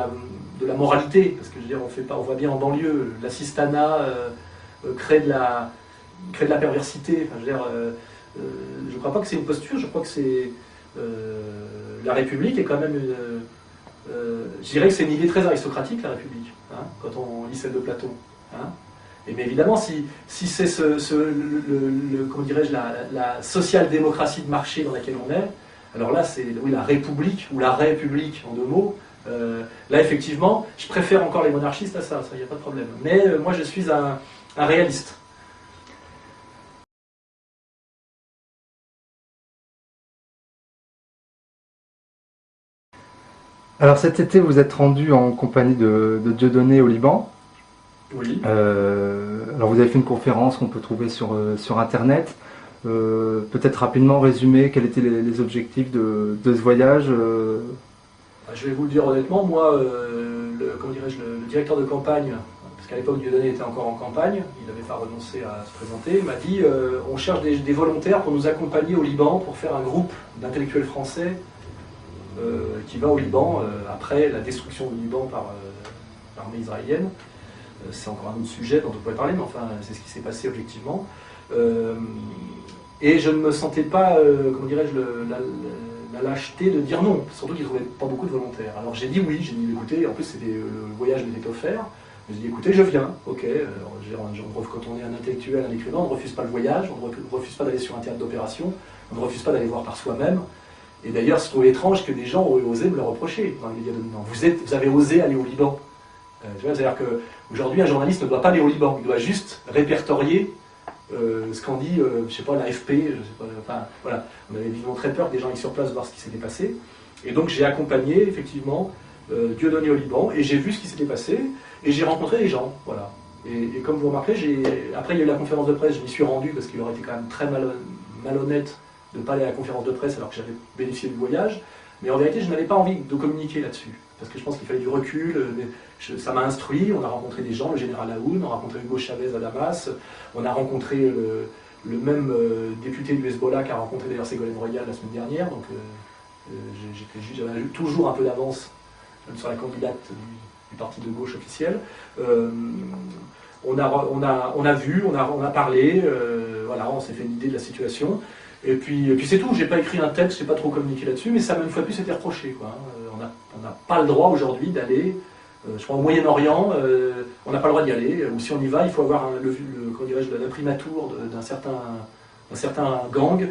la moralité, parce que je veux dire, on voit bien en banlieue, l'assistanat crée de la perversité. Enfin, je veux dire, je ne crois pas que c'est une posture, je crois que c'est la République est quand même je dirais que c'est une idée très aristocratique, la République, hein, quand on lit celle de Platon. Hein. Mais évidemment, si c'est comment dirais-je, la social-démocratie de marché dans laquelle on est, alors là, c'est oui, la République, ou la République en deux mots. Là, effectivement, je préfère encore les monarchistes à ça, il n'y a pas de problème. Mais moi, je suis un réaliste. Alors cet été, vous êtes rendu en compagnie de Dieudonné au Liban. Oui. Alors vous avez fait une conférence qu'on peut trouver sur Internet. Peut-être rapidement résumer quels étaient les objectifs de ce voyage. Je vais vous le dire honnêtement, moi, comment dirais-je, le directeur de campagne, parce qu'à l'époque Dieudonné était encore en campagne, il n'avait pas renoncé à se présenter, m'a dit on cherche des volontaires pour nous accompagner au Liban pour faire un groupe d'intellectuels français qui va au Liban après la destruction du Liban par l'armée israélienne. C'est encore un autre sujet dont on pourrait parler, mais enfin c'est ce qui s'est passé objectivement. Et je ne me sentais pas, comment dirais-je, la lâcheté de dire non, surtout qu'ils ne trouvaient pas beaucoup de volontaires. Alors j'ai dit oui, j'ai dit écoutez, en plus le voyage m'était offert, j'ai dit écoutez, je viens, ok. Quand on est un intellectuel, un écrivain, on ne refuse pas le voyage, on ne refuse pas d'aller sur un théâtre d'opération, on ne refuse pas d'aller voir par soi-même. Et d'ailleurs, je trouve étrange que des gens aient osé me le reprocher dans les médias dominants. Vous avez osé aller au Liban. C'est-à-dire qu'aujourd'hui, un journaliste ne doit pas aller au Liban, il doit juste répertorier ce qu'en dit, je sais pas, l'AFP, je sais pas, enfin, voilà. On avait évidemment très peur que des gens aillent sur place voir ce qui s'était passé. Et donc j'ai accompagné, effectivement, Dieudonné au Liban, et j'ai vu ce qui s'était passé, et j'ai rencontré des gens, voilà. Et comme vous remarquez, après il y a eu la conférence de presse, je m'y suis rendu, parce qu'il aurait été quand même très malhonnête de ne pas aller à la conférence de presse alors que j'avais bénéficié du voyage, mais en vérité je n'avais pas envie de communiquer là-dessus, parce que je pense qu'il fallait du recul, ça m'a instruit, on a rencontré des gens, le général Aoun, on a rencontré Hugo Chavez à Damas, on a rencontré le même député du Hezbollah qui a rencontré d'ailleurs Ségolène Royal la semaine dernière, donc j'avais toujours un peu d'avance sur la candidate du parti de gauche officiel. On a vu, on a parlé, voilà, on s'est fait une idée de la situation. Et puis c'est tout, j'ai pas écrit un texte, j'ai pas trop communiqué là-dessus, mais ça m'a une fois de plus été reproché, quoi. On n'a pas le droit aujourd'hui d'aller, je crois au Moyen-Orient, on n'a pas le droit d'y aller, ou si on y va, il faut avoir l'imprimatur d'un certain gang,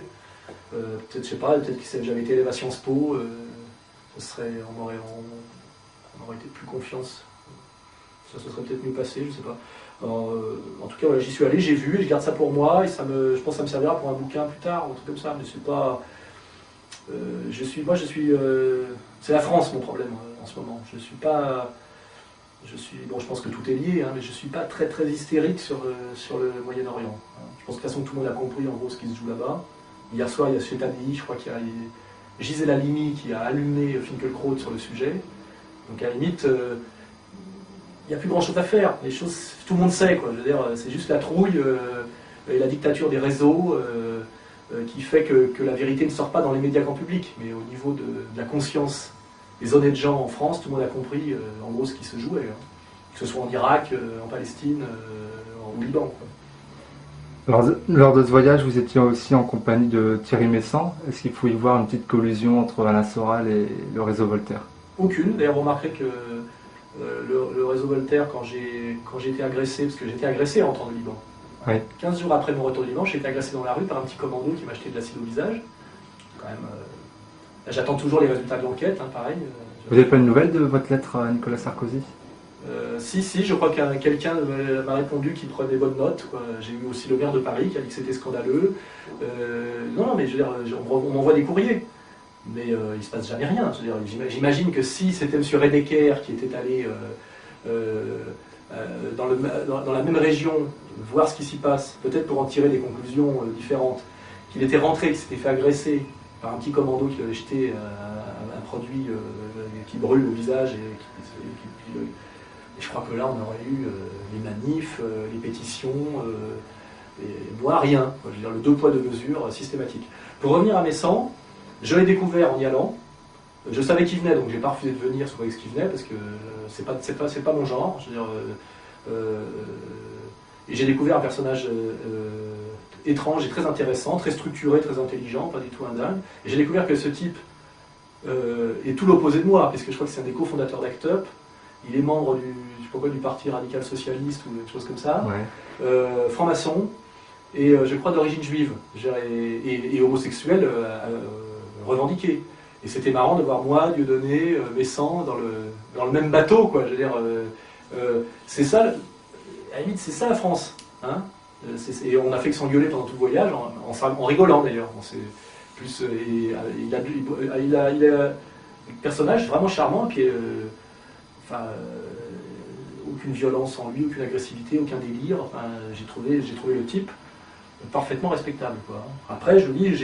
peut-être, je sais pas, peut-être que j'avais été élève à Sciences Po, on aurait été plus confiance, ça se serait peut-être mieux passé, je sais pas. Alors, en tout cas, voilà, j'y suis allé, j'ai vu, et je garde ça pour moi, et je pense que ça me servira pour un bouquin plus tard, ou un truc comme ça, mais c'est pas... c'est la France mon problème en ce moment. Bon, je pense que tout est lié, hein, mais je ne suis pas très très hystérique sur le Moyen-Orient. Je pense que de toute façon tout le monde a compris en gros ce qui se joue là-bas. Hier soir, il y a chez Tabi, je crois qu'il y a Gisèle Halimi qui a allumé Finkielkraut sur le sujet. Donc à la limite, il n'y a plus grand-chose à faire. Les choses, tout le monde sait, quoi. Je veux dire, c'est juste la trouille et la dictature des réseaux qui fait que la vérité ne sort pas dans les médias grand public, mais au niveau de la conscience des honnêtes gens en France, tout le monde a compris en gros ce qui se jouait, hein. Que ce soit en Irak, en Palestine, au Liban, quoi. Lors de ce voyage, vous étiez aussi en compagnie de Thierry Messant. Est-ce qu'il faut y voir une petite collusion entre Alain Soral et le réseau Voltaire? Aucune. D'ailleurs, vous remarquerez que le réseau Voltaire, quand j'ai été agressé, parce que j'ai été agressé en rentrant du Liban, oui. 15 jours après mon retour du Liban, j'ai été agressé dans la rue par un petit commando qui m'a jeté de l'acide au visage. Quand même, j'attends toujours les résultats de l'enquête, hein, pareil. Vous n'avez pas une nouvelle de votre lettre à Nicolas Sarkozy? Si, je crois que quelqu'un m'a répondu qu'il prenait bonne note. J'ai eu aussi le maire de Paris qui a dit que c'était scandaleux. Non, mais je veux dire, on m'envoie des courriers, mais il ne se passe jamais rien. J'imagine que si c'était M. Redeker qui était allé dans la même région, voir ce qui s'y passe, peut-être pour en tirer des conclusions différentes, qu'il était rentré, qu'il s'était fait agresser par un petit commando qui lui avait jeté un produit qui brûle le visage, et je crois que là on aurait eu les manifs, les pétitions, Et moi, rien. Je veux dire, le 2 poids 2 mesures systématique. Pour revenir à Messan, je l'ai découvert en y allant. Je savais qu'il venait, donc j'ai pas refusé de venir sous prétexte qu'il venait, parce que c'est pas mon genre. Je veux dire, et j'ai découvert un personnage étrange et très intéressant, très structuré, très intelligent, pas du tout un dingue. Et j'ai découvert que ce type est tout l'opposé de moi, puisque je crois que c'est un des cofondateurs d'ACT UP. Il est membre du Parti radical socialiste ou quelque chose comme ça, Ouais. franc-maçon, et je crois d'origine juive, et homosexuel revendiqué. Et c'était marrant de voir moi, Dieudonné, Messan dans le même bateau, quoi. Je veux dire, c'est ça, à la limite, c'est ça la France. Hein, et on a fait que s'engueuler pendant tout le voyage, en rigolant d'ailleurs. Il a un personnage vraiment charmant, et puis, aucune violence en lui, aucune agressivité, aucun délire. Enfin, j'ai trouvé le type parfaitement respectable, quoi. Après, je dis,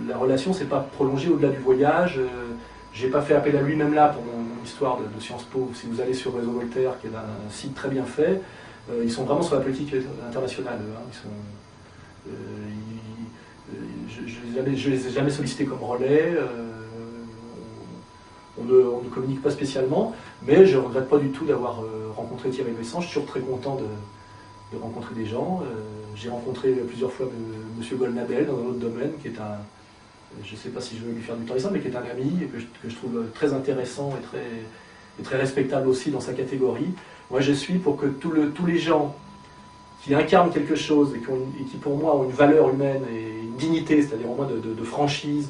la relation s'est pas prolongée au-delà du voyage. J'ai pas fait appel à lui même là pour mon histoire de Sciences Po. Si vous allez sur Réseau Voltaire, qui est un site très bien fait, ils sont vraiment sur la politique internationale. Hein. Je les ai jamais sollicités comme relais. On ne communique pas spécialement, mais je ne regrette pas du tout d'avoir rencontré Thierry Messan. Je suis toujours très content de rencontrer des gens. J'ai rencontré plusieurs fois M. Goldnadel dans un autre domaine, qui est je ne sais pas si je veux lui faire du tourisme, mais qui est un ami que je trouve très intéressant et très respectable aussi dans sa catégorie. Moi, je suis pour que tous les gens qui incarnent quelque chose et qui pour moi ont une valeur humaine et une dignité, c'est-à-dire au moins de franchise,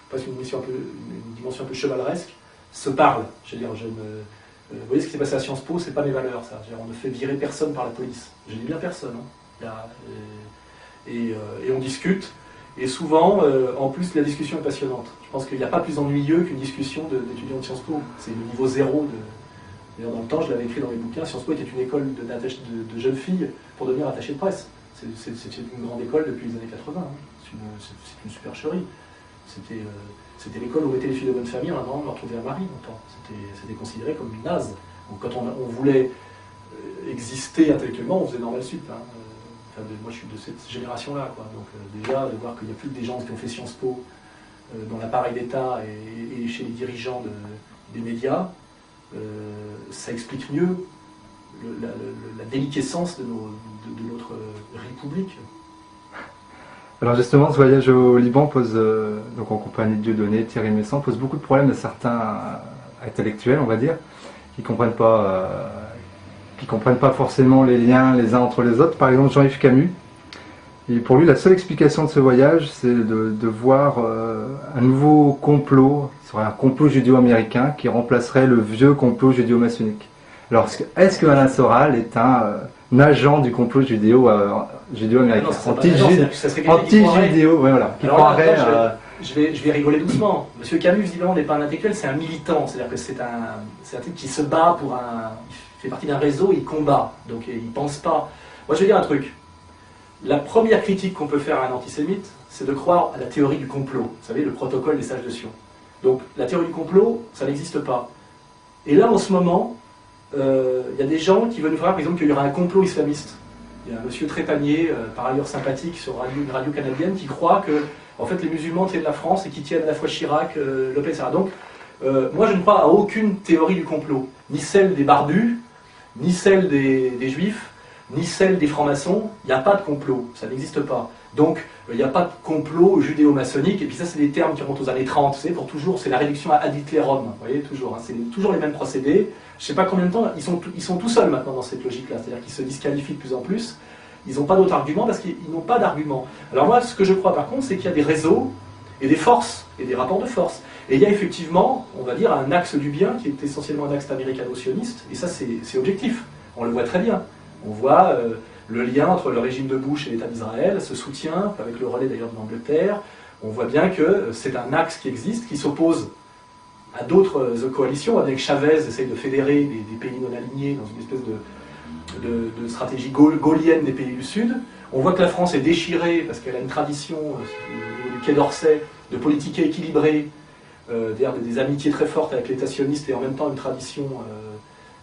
presque une dimension un peu chevaleresque, se parlent. Je veux dire, vous voyez ce qui s'est passé à Sciences Po, c'est pas mes valeurs, ça. On ne fait virer personne par la police. Je dis bien personne. Hein. Et on discute. Et souvent, en plus, la discussion est passionnante. Je pense qu'il n'y a pas plus ennuyeux qu'une discussion d'étudiants de Sciences Po. C'est le niveau zéro. D'ailleurs, dans le temps, je l'avais écrit dans mes bouquins, Sciences Po était une école de jeunes filles pour devenir attachées de presse. C'est une grande école depuis les années 80. Hein. C'est une supercherie. C'était l'école où on mettait les filles de bonne famille en attendant de leur trouver un mari longtemps. C'était considéré comme une naze. Donc quand on voulait exister intellectuellement, on faisait normal suite. Hein. Moi je suis de cette génération-là. Donc déjà, de voir qu'il n'y a plus que des gens qui ont fait Sciences Po dans l'appareil d'État et chez les dirigeants des médias, ça explique mieux la déliquescence de notre République. Alors justement, ce voyage au Liban pose, donc en compagnie de Dieudonné, Thierry Messan, pose beaucoup de problèmes à certains intellectuels, on va dire, qui comprennent pas forcément les liens les uns entre les autres. Par exemple, Jean-Yves Camus. Et pour lui, la seule explication de ce voyage, c'est de voir un nouveau complot, ce serait un complot judéo-américain qui remplacerait le vieux complot judéo-maçonnique. Alors, est-ce que Alain Soral est un agent du complot judéo-américain, anti-judéo, ouais, voilà, qui croirait... Je vais rigoler doucement. Monsieur Camus, visiblement, n'est pas un intellectuel, c'est un militant. C'est-à-dire que c'est un type qui se bat il fait partie d'un réseau, il combat. Donc il ne pense pas. Moi, je vais dire un truc. La première critique qu'on peut faire à un antisémite, c'est de croire à la théorie du complot. Vous savez, le protocole des sages de Sion. Donc la théorie du complot, ça n'existe pas. Et là, en ce moment, il y a des gens qui veulent nous faire, par exemple, qu'il y aura un complot islamiste. Il y a un monsieur Trépanier, par ailleurs sympathique, sur une radio canadienne, qui croit que en fait, les musulmans tiennent la France et qui tiennent à la fois Chirac, Le Pen, etc. Donc, moi, je ne crois à aucune théorie du complot. Ni celle des barbus, ni celle des juifs, ni celle des francs-maçons. Il n'y a pas de complot. Ça n'existe pas. Donc, il n'y a pas de complot judéo-maçonnique. Et puis ça, c'est des termes qui remontent aux années 30. C'est pour toujours, c'est la réduction ad litterum. Vous voyez, toujours. Hein, c'est toujours les mêmes procédés. Je ne sais pas combien de temps. Ils sont tout seuls maintenant dans cette logique-là. C'est-à-dire qu'ils se disqualifient de plus en plus. Ils n'ont pas d'autres arguments parce qu'ils n'ont pas d'arguments. Alors moi, ce que je crois par contre, c'est qu'il y a des réseaux et des forces et des rapports de force. Et il y a effectivement, on va dire, un axe du bien qui est essentiellement un axe américano-sioniste. Et ça, c'est objectif. On le voit très bien. On voit le lien entre le régime de Bush et l'État d'Israël, ce soutien, avec le relais d'ailleurs de l'Angleterre. On voit bien que c'est un axe qui existe, qui s'oppose à d'autres coalitions. On voit bien que Chavez essaye de fédérer des pays non alignés dans une espèce de stratégie gaullienne des pays du Sud. On voit que la France est déchirée parce qu'elle a une tradition au niveau du Quai d'Orsay de politique équilibrée, des amitiés très fortes avec l'État sioniste et en même temps une tradition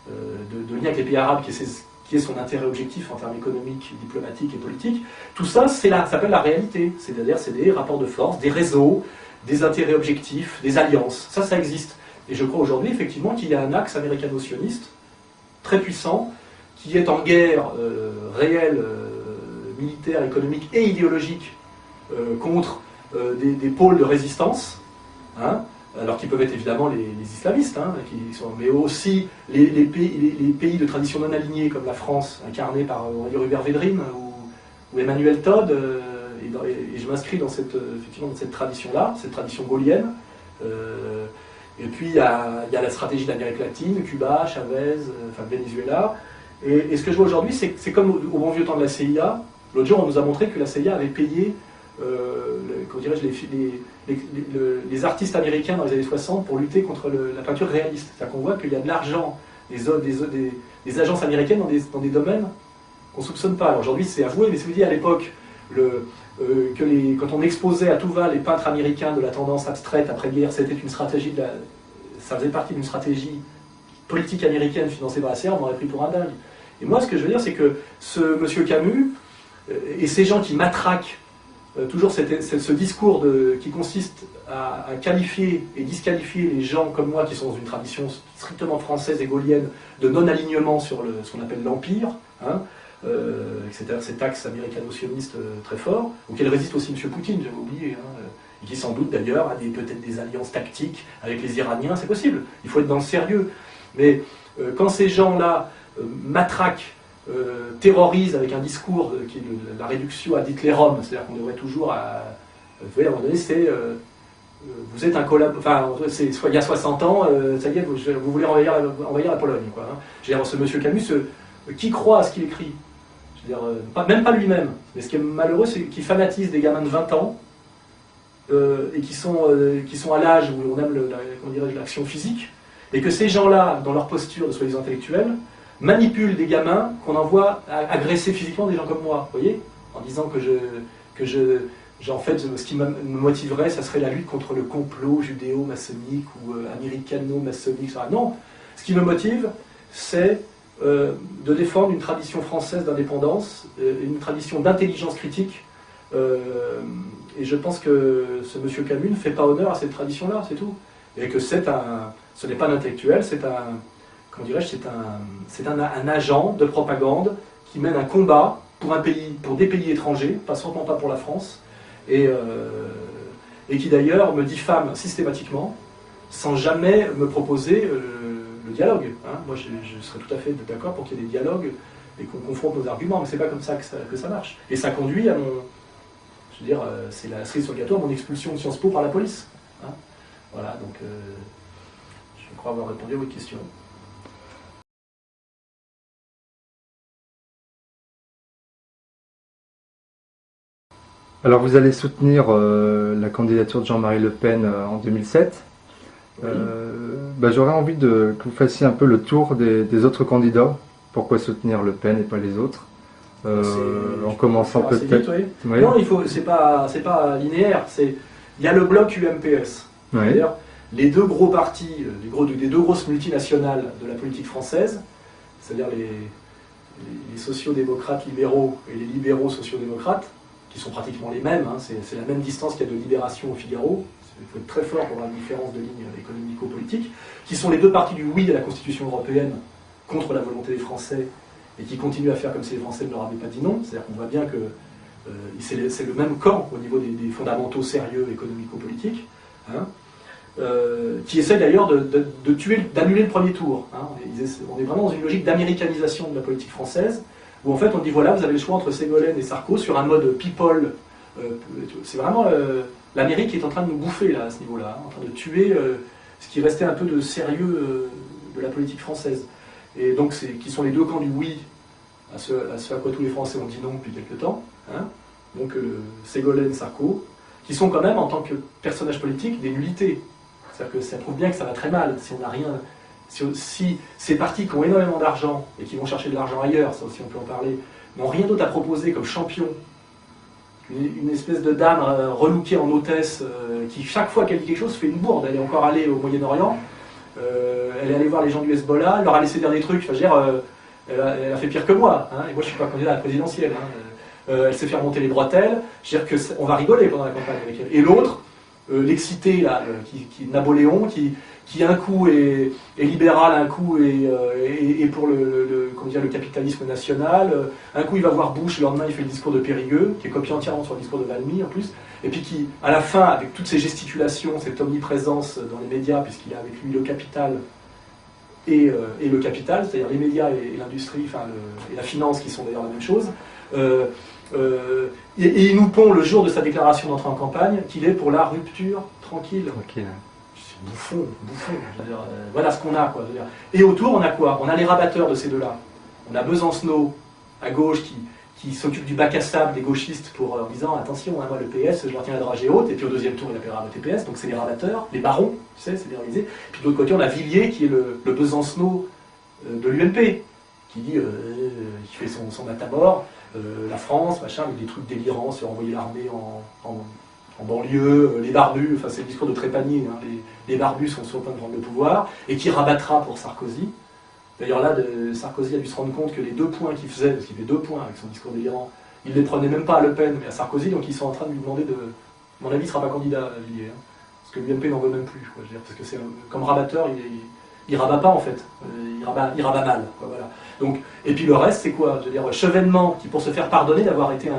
de lien avec les pays arabes qui qui est son intérêt objectif en termes économiques, diplomatiques et politiques. Tout ça, ça s'appelle la réalité. C'est-à-dire, c'est des rapports de force, des réseaux, des intérêts objectifs, des alliances. Ça existe. Et je crois aujourd'hui, effectivement, qu'il y a un axe américano-sioniste très puissant, qui est en guerre réelle, militaire, économique et idéologique contre des pôles de résistance, hein, alors qui peuvent être évidemment les islamistes, hein, mais aussi les pays de tradition non alignée comme la France, incarnée par on va dire Hubert Védrine ou Emmanuel Todd, et je m'inscris effectivement dans cette tradition-là, cette tradition gaulienne. Et puis il y a la stratégie d'Amérique latine, Cuba, Chavez, Venezuela. Et ce que je vois aujourd'hui, c'est comme au bon vieux temps de la CIA. L'autre jour, on nous a montré que la CIA avait payé les artistes américains dans les années 60 pour lutter contre la peinture réaliste. C'est-à-dire qu'on voit qu'il y a de l'argent des agences américaines dans des domaines qu'on ne soupçonne pas. Alors aujourd'hui, c'est avoué, mais c'est vous dire à l'époque quand on exposait à tout va les peintres américains de la tendance abstraite après-guerre, c'était une stratégie ça faisait partie d'une stratégie politique américaine financée par la CIA, on m'aurait pris pour un dingue. Et moi, ce que je veux dire, c'est que ce monsieur Camus et ces gens qui matraquent toujours ce discours qui consiste à qualifier et disqualifier les gens comme moi qui sont dans une tradition strictement française et gaulienne de non-alignement sur ce qu'on appelle l'Empire, hein, c'est-à-dire cet axe américano-sioniste très fort, auquel résiste aussi M. Poutine, j'avais oublié, hein, et qui sans doute d'ailleurs a peut-être des alliances tactiques avec les Iraniens, c'est possible, il faut être dans le sérieux. Mais quand ces gens-là matraquent, terrorisent avec un discours qui est la réduction ad Hitlerum, c'est-à-dire qu'on devrait toujours, vous voyez, à un moment donné, c'est vous êtes un collaborateur, enfin, il y a 60 ans, ça y est, vous voulez envahir la Pologne, quoi. Hein. Je veux dire, ce monsieur Camus, qui croit à ce qu'il écrit? Je veux dire, même pas lui-même. Mais ce qui est malheureux, c'est qu'il fanatise des gamins de 20 ans et qui sont à l'âge où on aime l'action physique, et que ces gens-là, dans leur posture de soi-disant intellectuels, manipulent des gamins qu'on envoie agresser physiquement des gens comme moi, vous voyez, en disant en fait, ce qui me motiverait, ça serait la lutte contre le complot judéo-maçonnique ou américano-maçonnique. Non, ce qui me motive, c'est de défendre une tradition française d'indépendance, une tradition d'intelligence critique, et je pense que ce monsieur Camus ne fait pas honneur à cette tradition-là, c'est tout. Et que ce n'est pas un intellectuel, c'est un agent de propagande qui mène un combat pour des pays étrangers, pas seulement pas pour la France, et qui d'ailleurs me diffame systématiquement, sans jamais me proposer le dialogue. Hein. Moi, je serais tout à fait d'accord pour qu'il y ait des dialogues et qu'on confronte nos arguments, mais c'est pas comme ça que ça marche. Et ça conduit à je veux dire, c'est la cerise sur le gâteau, à mon expulsion de Sciences Po par la police. Hein. Voilà, donc je crois avoir répondu à votre question. Alors vous allez soutenir la candidature de Jean-Marie Le Pen en 2007. Oui. J'aurais envie que vous fassiez un peu le tour des autres candidats. Pourquoi soutenir Le Pen et pas les autres en commençant peut-être... Oui. Oui. Non, c'est pas linéaire. Il y a le bloc UMPS. Oui. C'est-à-dire les deux gros partis, des deux grosses multinationales de la politique française, c'est-à-dire les sociodémocrates libéraux et les libéraux sociodémocrates, qui sont pratiquement les mêmes, hein, c'est la même distance qu'il y a de Libération au Figaro, il faut être très fort pour avoir une différence de ligne économico-politique, qui sont les deux partis du oui à la Constitution européenne contre la volonté des Français, et qui continuent à faire comme si les Français ne leur avaient pas dit non. C'est-à-dire qu'on voit bien que c'est le même camp au niveau des fondamentaux sérieux économico-politiques, hein, qui essaie d'ailleurs d'annuler le premier tour. Hein. On est vraiment dans une logique d'américanisation de la politique française, où en fait on dit voilà, vous avez le choix entre Ségolène et Sarko sur un mode people. C'est vraiment l'Amérique qui est en train de nous bouffer là, à ce niveau-là, hein, en train de tuer ce qui restait un peu de sérieux de la politique française. Et donc qui sont les deux camps du oui à ce à quoi tous les Français ont dit non depuis quelque temps. Hein. Donc Ségolène, Sarko, qui sont quand même en tant que personnages politiques des nullités. C'est-à-dire que ça prouve bien que ça va très mal si on n'a rien. Si ces partis qui ont énormément d'argent et qui vont chercher de l'argent ailleurs, ça aussi on peut en parler, n'ont rien d'autre à proposer comme champion, une espèce de dame relookée en hôtesse qui chaque fois qu'elle dit quelque chose fait une bourde. Elle est encore allée au Moyen-Orient, elle est allée voir les gens du Hezbollah, elle leur a laissé dire des trucs. Enfin, je veux dire, elle a fait pire que moi, hein, et moi je suis pas candidat à la présidentielle. Hein. Elle s'est fait remonter les bretelles, je veux dire qu'on va rigoler pendant la campagne avec elle. Et l'autre, l'excité, là, qui Napoléon, qui un coup est libéral, un coup est pour comment dire, le capitalisme national, un coup il va voir Bush, le lendemain il fait le discours de Périgueux, qui est copié entièrement sur le discours de Valmy en plus, et puis qui, à la fin, avec toutes ces gesticulations, cette omniprésence dans les médias, puisqu'il a avec lui le capital et le capital, c'est-à-dire les médias et l'industrie, enfin et la finance qui sont d'ailleurs la même chose, et il nous pond le jour de sa déclaration d'entrée en campagne qu'il est pour la rupture tranquille. Ok. C'est bouffon. Je veux dire, voilà ce qu'on a, quoi. Je veux dire. Et autour, on a quoi? On a les rabatteurs de ces deux-là. On a Besancenot à gauche qui s'occupe du bac à sable des gauchistes en disant attention, hein, moi le PS, je retiens la dragée haute, et puis au deuxième tour il appellera le TPS, donc c'est les rabatteurs, les barons, tu sais, c'est déralisé. Puis de l'autre côté, on a Villiers qui est le Besancenot de l'UMP, qui dit, qui fait son matamor. La France, machin, avec des trucs délirants sur envoyer l'armée en banlieue, les barbus, enfin c'est le discours de Trépanier, hein, les barbus sont sur le point de prendre le pouvoir, et qui rabattra pour Sarkozy. D'ailleurs là, Sarkozy a dû se rendre compte que les 2 points qu'il faisait, parce qu'il fait 2 points avec son discours délirant, il ne les prenait même pas à Le Pen, mais à Sarkozy, donc ils sont en train de lui demander de... À mon avis, il ne sera pas candidat à Villiers, hein, parce que l'UMP n'en veut même plus, quoi, je veux dire, parce que c'est comme rabatteur, il rabat pas en fait, il rabat mal, quoi, voilà. Donc, et puis le reste, c'est quoi? Je veux dire, Chevènement, qui pour se faire pardonner d'avoir été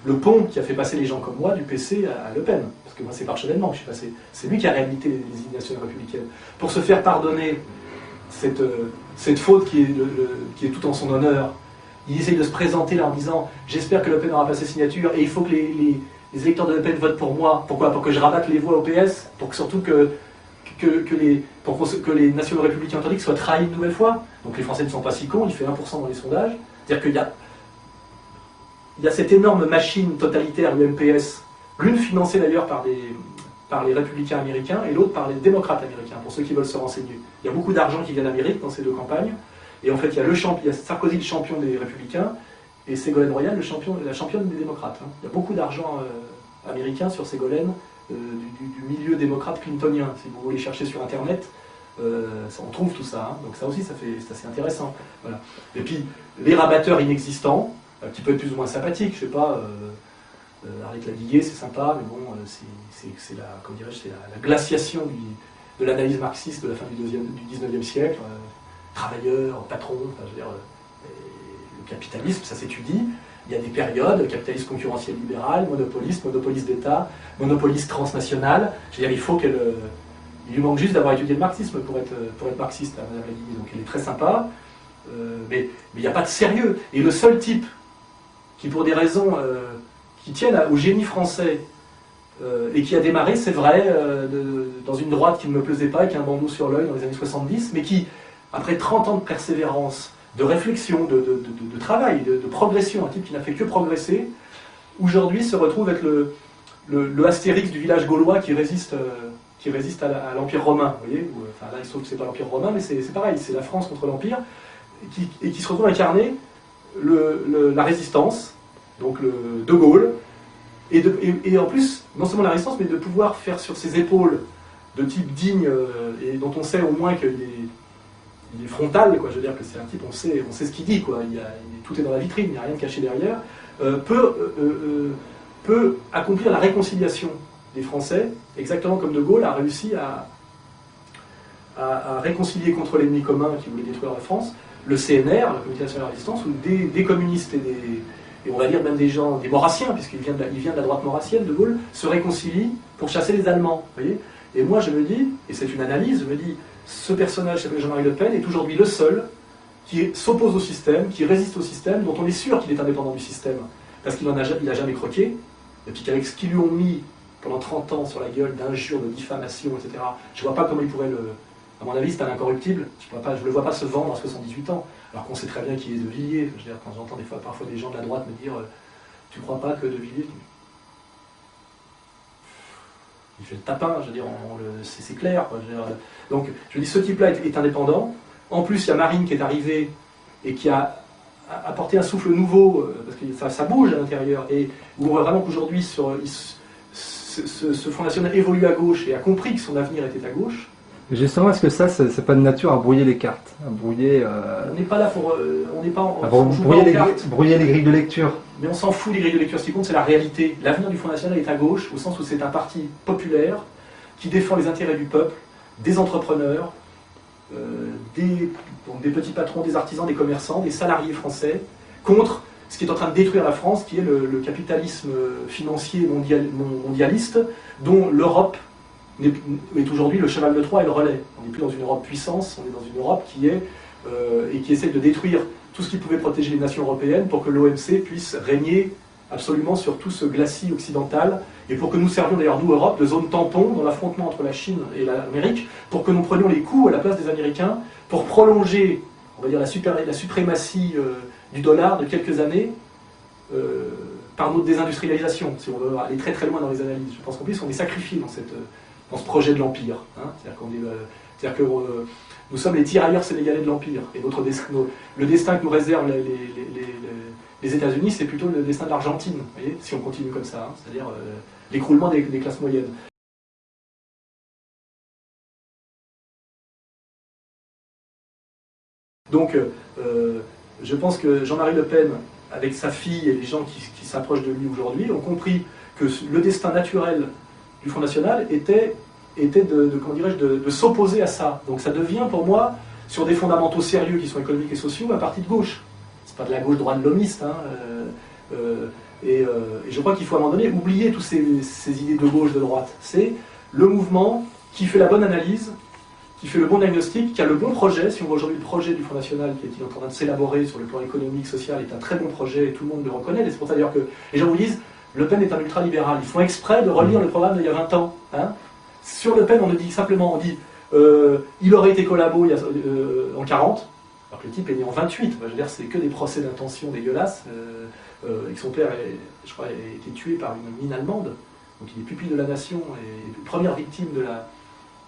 le pont qui a fait passer les gens comme moi du PC à Le Pen, parce que moi c'est par Chevènement que je suis passé, c'est lui qui a réhabilité les idées nationales républicaines. Pour se faire pardonner cette faute qui est tout en son honneur, il essaye de se présenter là en disant j'espère que Le Pen aura pas ses signatures et il faut que les électeurs de Le Pen votent pour moi. Pourquoi? Pour que je rabatte les voix au PS, pour que surtout que les nationaux républicains authentiques soient trahis une nouvelle fois. Donc les Français ne sont pas si cons, il fait 1% dans les sondages. C'est-à-dire qu'il y a cette énorme machine totalitaire, l'UMPS, l'une financée d'ailleurs par les républicains américains et l'autre par les démocrates américains, pour ceux qui veulent se renseigner. Il y a beaucoup d'argent qui vient d'Amérique dans ces 2 campagnes, et en fait il y a Sarkozy le champion des républicains, et Ségolène Royal la championne des démocrates. Hein. Il y a beaucoup d'argent américain sur Ségolène, du milieu démocrate clintonien. Si vous voulez chercher sur internet, on trouve tout ça. Hein. Donc ça aussi, c'est assez intéressant. Voilà. Et puis les rabatteurs inexistants, qui peuvent être plus ou moins sympathiques, je sais pas, Arlette Ladiguier, c'est sympa, mais bon, c'est la glaciation de l'analyse marxiste de la fin du 19e siècle. Travailleurs, patrons, enfin, je veux dire, le capitalisme, ça s'étudie. Il y a des périodes, capitalisme concurrentiel libéral, monopoliste d'État, monopoliste transnational. Je veux dire, il lui manque juste d'avoir étudié le marxisme pour être marxiste, Madame Ladiguier. Donc elle est très sympa, mais il n'y a pas de sérieux. Et le seul type qui, pour des raisons qui tiennent au génie français, et qui a démarré, c'est vrai, dans une droite qui ne me plaisait pas, qui a un bandeau sur l'œil dans les années 70, mais qui, après 30 ans de persévérance, de réflexion, de travail, de progression, un type qui n'a fait que progresser, aujourd'hui se retrouve avec le Astérix du village gaulois qui résiste à l'Empire romain. Vous voyez, enfin, là il se trouve que c'est pas l'Empire romain, mais c'est pareil, c'est la France contre l'Empire, et qui se retrouve à incarner la résistance, donc De Gaulle, et en plus, non seulement la résistance, mais de pouvoir faire sur ses épaules de type digne, et dont on sait au moins qu'il est frontal, quoi. Je veux dire que c'est un type, on sait ce qu'il dit, quoi. Tout est dans la vitrine, il n'y a rien de caché derrière, peut accomplir la réconciliation des Français, exactement comme De Gaulle a réussi à réconcilier contre l'ennemi commun qui voulait détruire la France, le CNR, le Comité national de la résistance, où des communistes et on va dire même des gens, des maurassiens, puisqu'il vient de la droite maurassienne, De Gaulle, se réconcilient pour chasser les Allemands. Vous voyez. Et moi je me dis, et c'est une analyse, je me dis, ce personnage qui s'appelle Jean-Marie Le Pen est aujourd'hui le seul qui s'oppose au système, qui résiste au système, dont on est sûr qu'il est indépendant du système, parce qu'il n'a jamais croqué, et puis qu'avec ce qu'ils lui ont mis pendant 30 ans sur la gueule d'injures, de diffamation, etc., je ne vois pas comment il pourrait à mon avis, c'est un incorruptible, je ne le vois pas se vendre à 78 ans, alors qu'on sait très bien qu'il est de Villiers. Je veux dire, quand j'entends parfois des gens de la droite me dire tu ne crois pas que de Villiers... Il fait le tapin, je veux dire, c'est clair. Quoi, je veux dire, donc, je dis, ce type-là est indépendant. En plus, il y a Marine qui est arrivée et qui a apporté un souffle nouveau, parce que ça bouge à l'intérieur, et où on voit vraiment qu'aujourd'hui, ce Front National évolue à gauche et a compris que son avenir était à gauche. Justement, est-ce que ça, c'est pas de nature à brouiller les cartes, à brouiller, On n'est pas là pour... on n'est pas... à on joue pas aux cartes. brouiller les grilles de lecture? Mais on s'en fout des grilles de lecture. Ce qui compte, c'est la réalité. L'avenir du Front National est à gauche, au sens où c'est un parti populaire qui défend les intérêts du peuple, des entrepreneurs, des petits patrons, des artisans, des commerçants, des salariés français, contre ce qui est en train de détruire la France, qui est le capitalisme financier mondialiste, dont l'Europe est aujourd'hui le cheval de Troie et le relais. On n'est plus dans une Europe puissance, on est dans une Europe qui est et qui essaie de détruire tout ce qui pouvait protéger les nations européennes pour que l'OMC puisse régner absolument sur tout ce glacis occidental, et pour que nous servions d'ailleurs, nous, Europe, de zone tampon dans l'affrontement entre la Chine et l'Amérique, pour que nous prenions les coups à la place des Américains, pour prolonger, on va dire, la suprématie du dollar de quelques années par notre désindustrialisation, si on veut aller très très loin dans les analyses. Je pense qu'en plus on est sacrifié dans ce projet de l'Empire. Hein. C'est-à-dire que nous sommes les tirailleurs sénégalais de l'Empire, et le destin que nous réservent les États-Unis, c'est plutôt le destin de l'Argentine, vous voyez, si on continue comme ça, hein, c'est-à-dire l'écroulement des classes moyennes. Donc, je pense que Jean-Marie Le Pen, avec sa fille et les gens qui s'approchent de lui aujourd'hui, ont compris que le destin naturel du Front National était de s'opposer à ça. Donc ça devient pour moi, sur des fondamentaux sérieux qui sont économiques et sociaux, un parti de gauche. C'est pas de la gauche droite lomiste. Hein, et je crois qu'il faut à un moment donné oublier toutes ces idées de gauche, de droite. C'est le mouvement qui fait la bonne analyse, qui fait le bon diagnostic, qui a le bon projet. Si on voit aujourd'hui le projet du Front National qui est en train de s'élaborer sur le plan économique, social, est un très bon projet et tout le monde le reconnaît. Et c'est pour ça d'ailleurs que les gens vous disent Le Pen est un ultralibéral. Ils font exprès de relire le programme d'il y a 20 ans. Hein. Sur Le Pen, on dit simplement, il aurait été collabo en 40, alors que le type est né en 28. Je veux dire, c'est que des procès d'intention dégueulasses. Et que son père, je crois, a été tué par une mine allemande. Donc il est pupille de la nation et première victime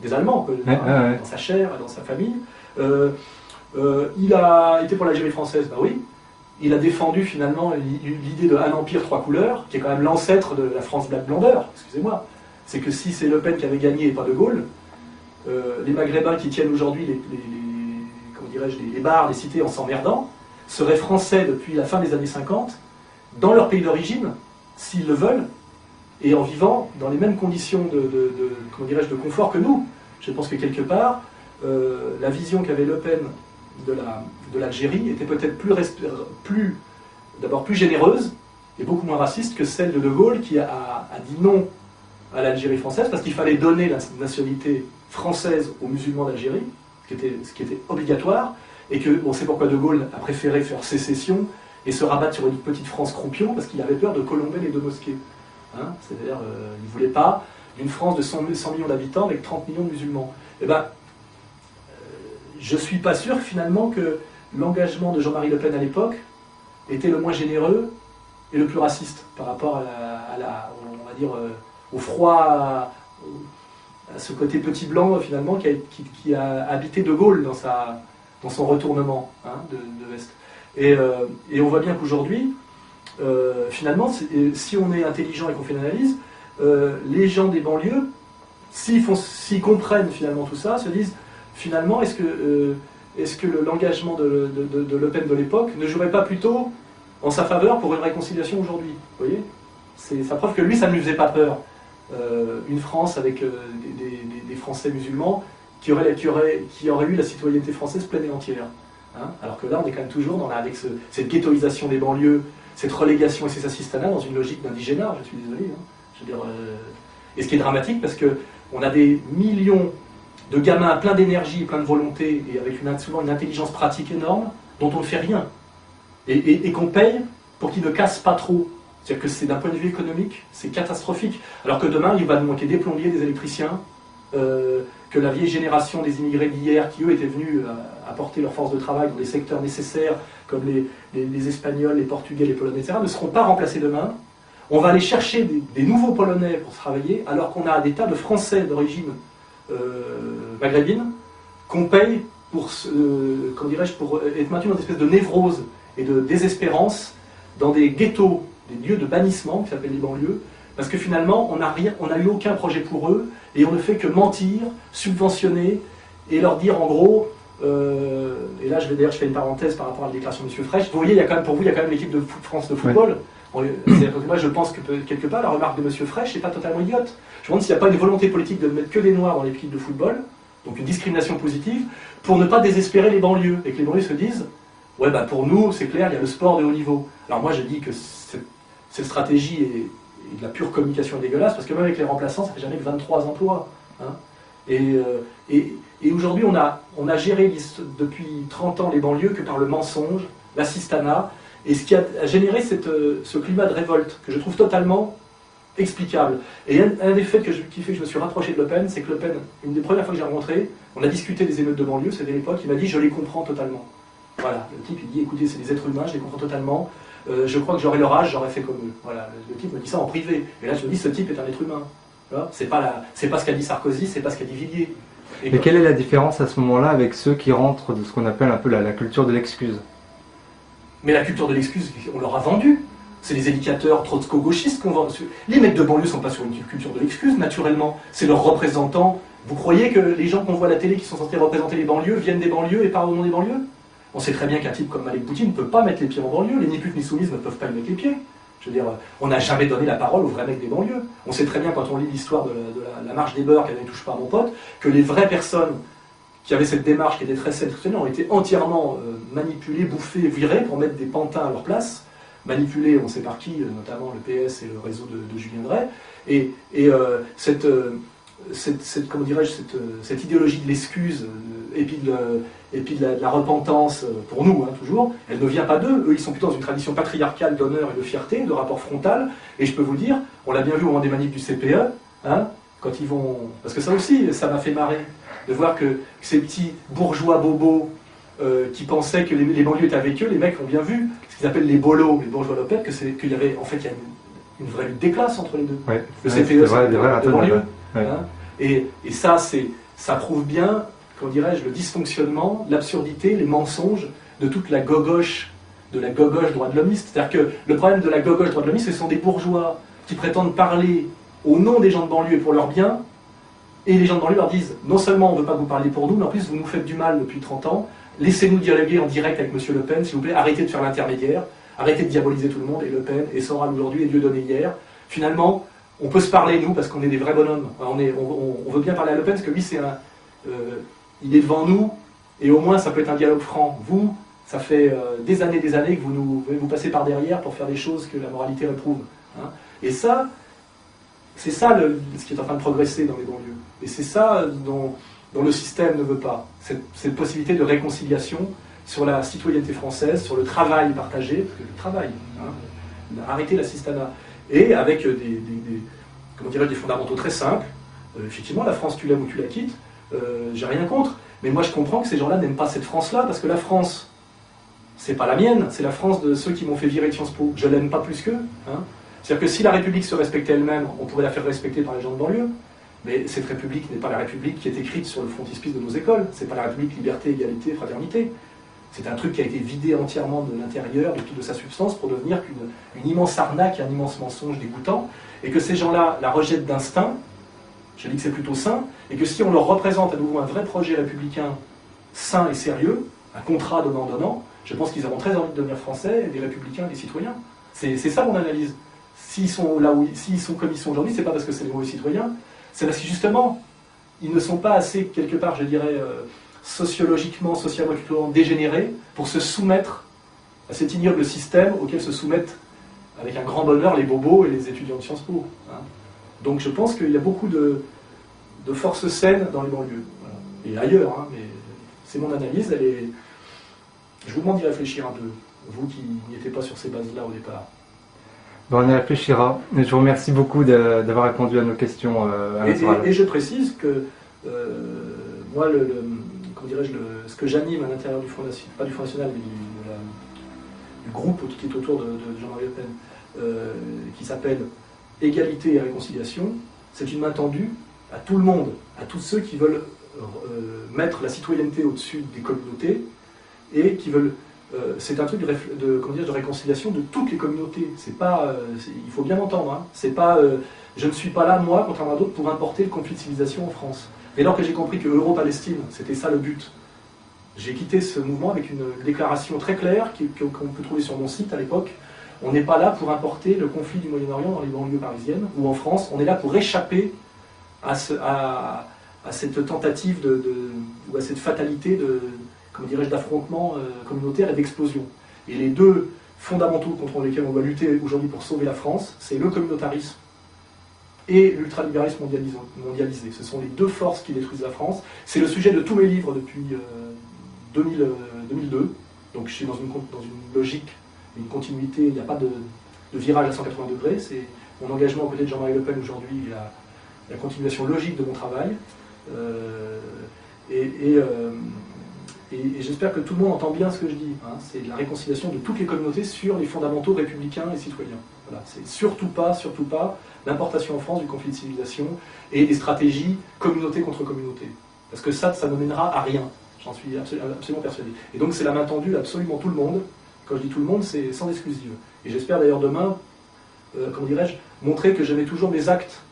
des Allemands, dans sa chair, dans sa famille. Il a été pour l'Algérie française, bah oui. Il a défendu finalement l'idée d'un empire trois couleurs, qui est quand même l'ancêtre de la France Black Blandeur, excusez-moi. C'est que si c'est Le Pen qui avait gagné et pas De Gaulle, les Maghrébins qui tiennent aujourd'hui les bars, les cités en s'emmerdant, seraient français depuis la fin des années 50, dans leur pays d'origine, s'ils le veulent, et en vivant dans les mêmes conditions de confort que nous. Je pense que quelque part, la vision qu'avait Le Pen de l'Algérie était peut-être d'abord plus généreuse et beaucoup moins raciste que celle de Gaulle, qui a dit non à l'Algérie française parce qu'il fallait donner la nationalité française aux musulmans d'Algérie, ce qui était obligatoire, et que c'est pourquoi De Gaulle a préféré faire sécession et se rabattre sur une petite France croupion parce qu'il avait peur de colomber les deux mosquées. Hein, c'est-à-dire, il ne voulait pas d'une France de 100 millions d'habitants avec 30 millions de musulmans. Eh ben, je ne suis pas sûr finalement que l'engagement de Jean-Marie Le Pen à l'époque était le moins généreux et le plus raciste par rapport au froid, à ce côté petit blanc finalement qui a habité De Gaulle dans son retournement, hein, de l'Est. Et on voit bien qu'aujourd'hui, finalement, si on est intelligent et qu'on fait l'analyse, les gens des banlieues, s'ils comprennent finalement tout ça, se disent finalement, est-ce que l'engagement de Le Pen de l'époque ne jouerait pas plutôt en sa faveur pour une réconciliation aujourd'hui? Vous voyez, ça preuve que lui, ça ne lui faisait pas peur. Une France avec des Français musulmans qui auraient eu la citoyenneté française pleine et entière. Hein, alors que là, on est quand même toujours avec cette ghettoisation des banlieues, cette relégation et ces assistanats dans une logique d'indigénat, je suis désolé. Hein. Je veux dire, et ce qui est dramatique, parce qu'on a des millions de gamins pleins d'énergie, pleins de volonté, et avec souvent une intelligence pratique énorme, dont on ne fait rien. Et qu'on paye pour qu'ils ne cassent pas trop. C'est-à-dire que c'est d'un point de vue économique, c'est catastrophique. Alors que demain, il va nous manquer des plombiers, des électriciens, que la vieille génération des immigrés d'hier, qui eux étaient venus apporter leur force de travail dans des secteurs nécessaires, comme les Espagnols, les Portugais, les Polonais, etc., ne seront pas remplacés demain. On va aller chercher des nouveaux Polonais pour travailler, alors qu'on a des tas de Français d'origine maghrébine qu'on paye pour être maintenus dans une espèce de névrose et de désespérance dans des ghettos, des lieux de bannissement qui s'appellent les banlieues, Parce que finalement, on n'a eu aucun projet pour eux, et on ne fait que mentir, subventionner, et leur dire en gros, et là je fais une parenthèse par rapport à la déclaration de M. Frech, vous voyez, pour vous, il y a quand même l'équipe de France de football. Ouais. Moi je pense que quelque part, la remarque de M. Frech n'est pas totalement idiote. Je me demande s'il n'y a pas une volonté politique de ne mettre que des noirs dans l'équipe de football, donc une discrimination positive, pour ne pas désespérer les banlieues, et que les banlieues se disent, ouais bah pour nous, c'est clair, il y a le sport de haut niveau. Alors moi je dis que cette stratégie est de la pure communication dégueulasse, parce que même avec les remplaçants, ça fait jamais que 23 emplois. Hein. Et aujourd'hui, on a géré depuis 30 ans les banlieues que par le mensonge, l'assistanat, et ce qui a généré ce climat de révolte, que je trouve totalement explicable. Et un des faits qui fait que je me suis rapproché de Le Pen, c'est que Le Pen, une des premières fois que j'ai rencontré, on a discuté des émeutes de banlieue, c'était à l'époque, il m'a dit « je les comprends totalement ». Voilà, le type il dit « écoutez, c'est des êtres humains, je les comprends totalement, je crois que j'aurais leur âge, j'aurais fait comme eux ». Voilà, le type me dit ça en privé. Et là je me dis « ce type est un être humain ». C'est pas ce qu'a dit Sarkozy, c'est pas ce qu'a dit Villiers. Et quelle est la différence à ce moment-là avec ceux qui rentrent de ce qu'on appelle un peu la culture de l'excuse? Mais la culture de l'excuse, on leur a vendu. C'est les éducateurs trotsko-gauchistes qu'on vend. Les mecs de banlieue ne sont pas sur une culture de l'excuse, naturellement. C'est leurs représentants. Vous croyez que les gens qu'on voit à la télé qui sont censés représenter les banlieues viennent des banlieues et parlent au nom des banlieues? On sait très bien qu'un type comme Malek Boutine ne peut pas mettre les pieds en banlieue. Les ni putes ni soumises ne peuvent pas y mettre les pieds. Je veux dire, on n'a jamais donné la parole aux vrais mecs des banlieues. On sait très bien, quand on lit l'histoire de la marche des beurs, qu'elle ne touche pas à mon pote, que les vraies personnes qui avaient cette démarche qui était très saine, ont été entièrement manipulées, bouffées, virées pour mettre des pantins à leur place. Manipulées, on sait par qui, notamment le PS et le réseau de Julien Drey. Et comment dirais-je, cette idéologie de l'excuse et puis de la repentance, pour nous, hein, toujours, elle ne vient pas d'eux. Eux, ils sont plutôt dans une tradition patriarcale d'honneur et de fierté, de rapport frontal. Et je peux vous le dire, on l'a bien vu au moment des manifs du CPE, hein, quand ils vont... Parce que ça aussi, ça m'a fait marrer, de voir que ces petits bourgeois bobos qui pensaient que les banlieues étaient avec eux, les mecs ont bien vu, ce qu'ils appellent les bolos, les bourgeois lopettes, qu'il y avait, en fait, il y a une vraie lutte des classes entre les deux. Ouais, le CPE, c'est de banlieue. Ouais. Hein, et ça prouve bien, comment dirais-je, le dysfonctionnement, l'absurdité, les mensonges de toute la gogoche, droit de l'homiste. C'est-à-dire que le problème de la gogoche droit de l'homiste, ce sont des bourgeois qui prétendent parler au nom des gens de banlieue et pour leur bien, et les gens de banlieue leur disent, non seulement on ne veut pas vous parler pour nous, mais en plus vous nous faites du mal depuis 30 ans, laissez-nous dialoguer en direct avec M. Le Pen, s'il vous plaît, arrêtez de faire l'intermédiaire, arrêtez de diaboliser tout le monde, et Le Pen, et Soral aujourd'hui, et Dieudonné hier. Finalement, on peut se parler, nous, parce qu'on est des vrais bonhommes. On veut bien parler à Le Pen, parce que lui, il est devant nous, et au moins, ça peut être un dialogue franc. Vous, ça fait des années que vous passez par derrière pour faire des choses que la moralité réprouve. Hein. Et ça, c'est ça ce qui est en train de progresser dans les banlieues. Et c'est ça dont le système ne veut pas. Cette possibilité de réconciliation sur la citoyenneté française, sur le travail partagé, parce que le travail, hein, arrêter l'assistanat. Et avec des fondamentaux très simples. Effectivement, la France, tu l'aimes ou tu la quittes, j'ai rien contre. Mais moi, je comprends que ces gens-là n'aiment pas cette France-là, parce que la France, c'est pas la mienne, c'est la France de ceux qui m'ont fait virer de Sciences Po. Je l'aime pas plus qu'eux. Hein. C'est-à-dire que si la République se respectait elle-même, on pourrait la faire respecter par les gens de banlieue. Mais cette République n'est pas la République qui est écrite sur le frontispice de nos écoles. C'est pas la République liberté, égalité, fraternité. C'est un truc qui a été vidé entièrement de l'intérieur, de sa substance, pour devenir une immense arnaque, un immense mensonge dégoûtant, et que ces gens-là la rejettent d'instinct. Je dis que c'est plutôt sain, et que si on leur représente à nouveau un vrai projet républicain sain et sérieux, un contrat donnant-donnant, je pense qu'ils auront très envie de devenir français, des républicains, des citoyens. C'est ça mon analyse. S'ils sont comme ils sont aujourd'hui, c'est pas parce que c'est des mauvais citoyens, c'est parce que justement, ils ne sont pas assez, quelque part, je dirais, sociologiquement, socialement, culturellement dégénérés pour se soumettre à cet ignoble système auquel se soumettent avec un grand bonheur les bobos et les étudiants de Sciences Po. Hein. Donc je pense qu'il y a beaucoup de forces saines dans les banlieues. Voilà. Et ailleurs, hein, mais c'est mon analyse, je vous demande d'y réfléchir un peu, vous qui n'étiez pas sur ces bases-là au départ. Bon, on y réfléchira. Je vous remercie beaucoup d'avoir répondu à nos questions. Et je précise que moi, comment dirais-je, ce que j'anime à l'intérieur du Front National, pas du Front National, mais du groupe qui est autour de Jean-Marie Le Pen, qui s'appelle Égalité et Réconciliation, c'est une main tendue à tout le monde, à tous ceux qui veulent mettre la citoyenneté au-dessus des communautés et qui veulent c'est un truc comment dire, de réconciliation de toutes les communautés. C'est pas, il faut bien m'entendre, hein. C'est pas, je ne suis pas là, moi, contrairement à d'autres, pour importer le conflit de civilisation en France. Dès lors que j'ai compris que Euro-Palestine, c'était ça le but, j'ai quitté ce mouvement avec une déclaration très claire qu'on peut trouver sur mon site à l'époque. On n'est pas là pour importer le conflit du Moyen-Orient dans les banlieues parisiennes ou en France. On est là pour échapper à cette tentative ou à cette fatalité comment dirais-je, d'affrontement communautaire et d'explosion. Et les deux fondamentaux contre lesquels on doit lutter aujourd'hui pour sauver la France, c'est le communautarisme et l'ultralibéralisme mondialisé. Ce sont les deux forces qui détruisent la France. C'est le sujet de tous mes livres depuis 2002. Donc je suis dans une logique, une continuité, il n'y a pas de virage à 180 degrés. C'est mon engagement aux côtés de Jean-Marie Le Pen aujourd'hui, la continuation logique de mon travail. Et j'espère que tout le monde entend bien ce que je dis. Hein. C'est la réconciliation de toutes les communautés sur les fondamentaux républicains et citoyens. Voilà. C'est surtout pas l'importation en France du conflit de civilisation et des stratégies communauté contre communauté. Parce que ça ne mènera à rien. J'en suis absolument persuadé. Et donc c'est la main tendue à absolument tout le monde. Quand je dis tout le monde, c'est sans exclusive. Et j'espère d'ailleurs demain, comment dirais-je, montrer que je mets toujours mes actes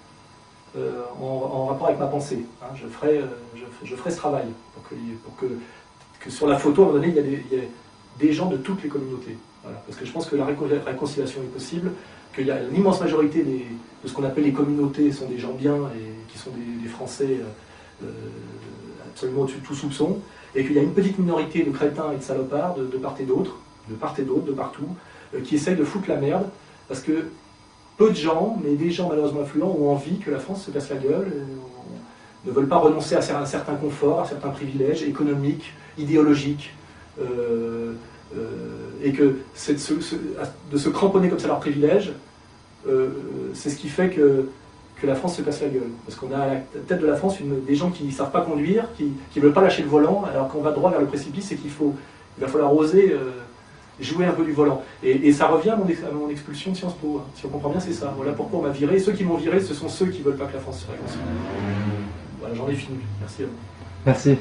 en rapport avec ma pensée. Hein. Je ferai ce travail pour que sur la photo, à un moment donné, il y a des gens de toutes les communautés. Voilà. Parce que je pense que la réconciliation est possible, qu'il y a l'immense majorité de ce qu'on appelle les communautés sont des gens bien et qui sont des Français absolument au-dessus de tout soupçon, et qu'il y a une petite minorité de crétins et de salopards de part et d'autre, de partout, qui essayent de foutre la merde, parce que peu de gens, mais des gens malheureusement influents, ont envie que la France se casse la gueule, ne veulent pas renoncer à certains conforts, à certains privilèges économiques, idéologiques, et que de se cramponner comme ça à leurs privilèges, c'est ce qui fait que la France se casse la gueule. Parce qu'on a à la tête de la France des gens qui ne savent pas conduire, qui ne veulent pas lâcher le volant, alors qu'on va droit vers le précipice et il va falloir oser jouer un peu du volant. Et ça revient à mon expulsion de Sciences Po. Hein. Si on comprend bien, c'est ça. Voilà pourquoi on m'a viré. Ceux qui m'ont viré, ce sont ceux qui ne veulent pas que la France se réconcilie. Voilà, j'en ai fini. Merci à vous. Merci.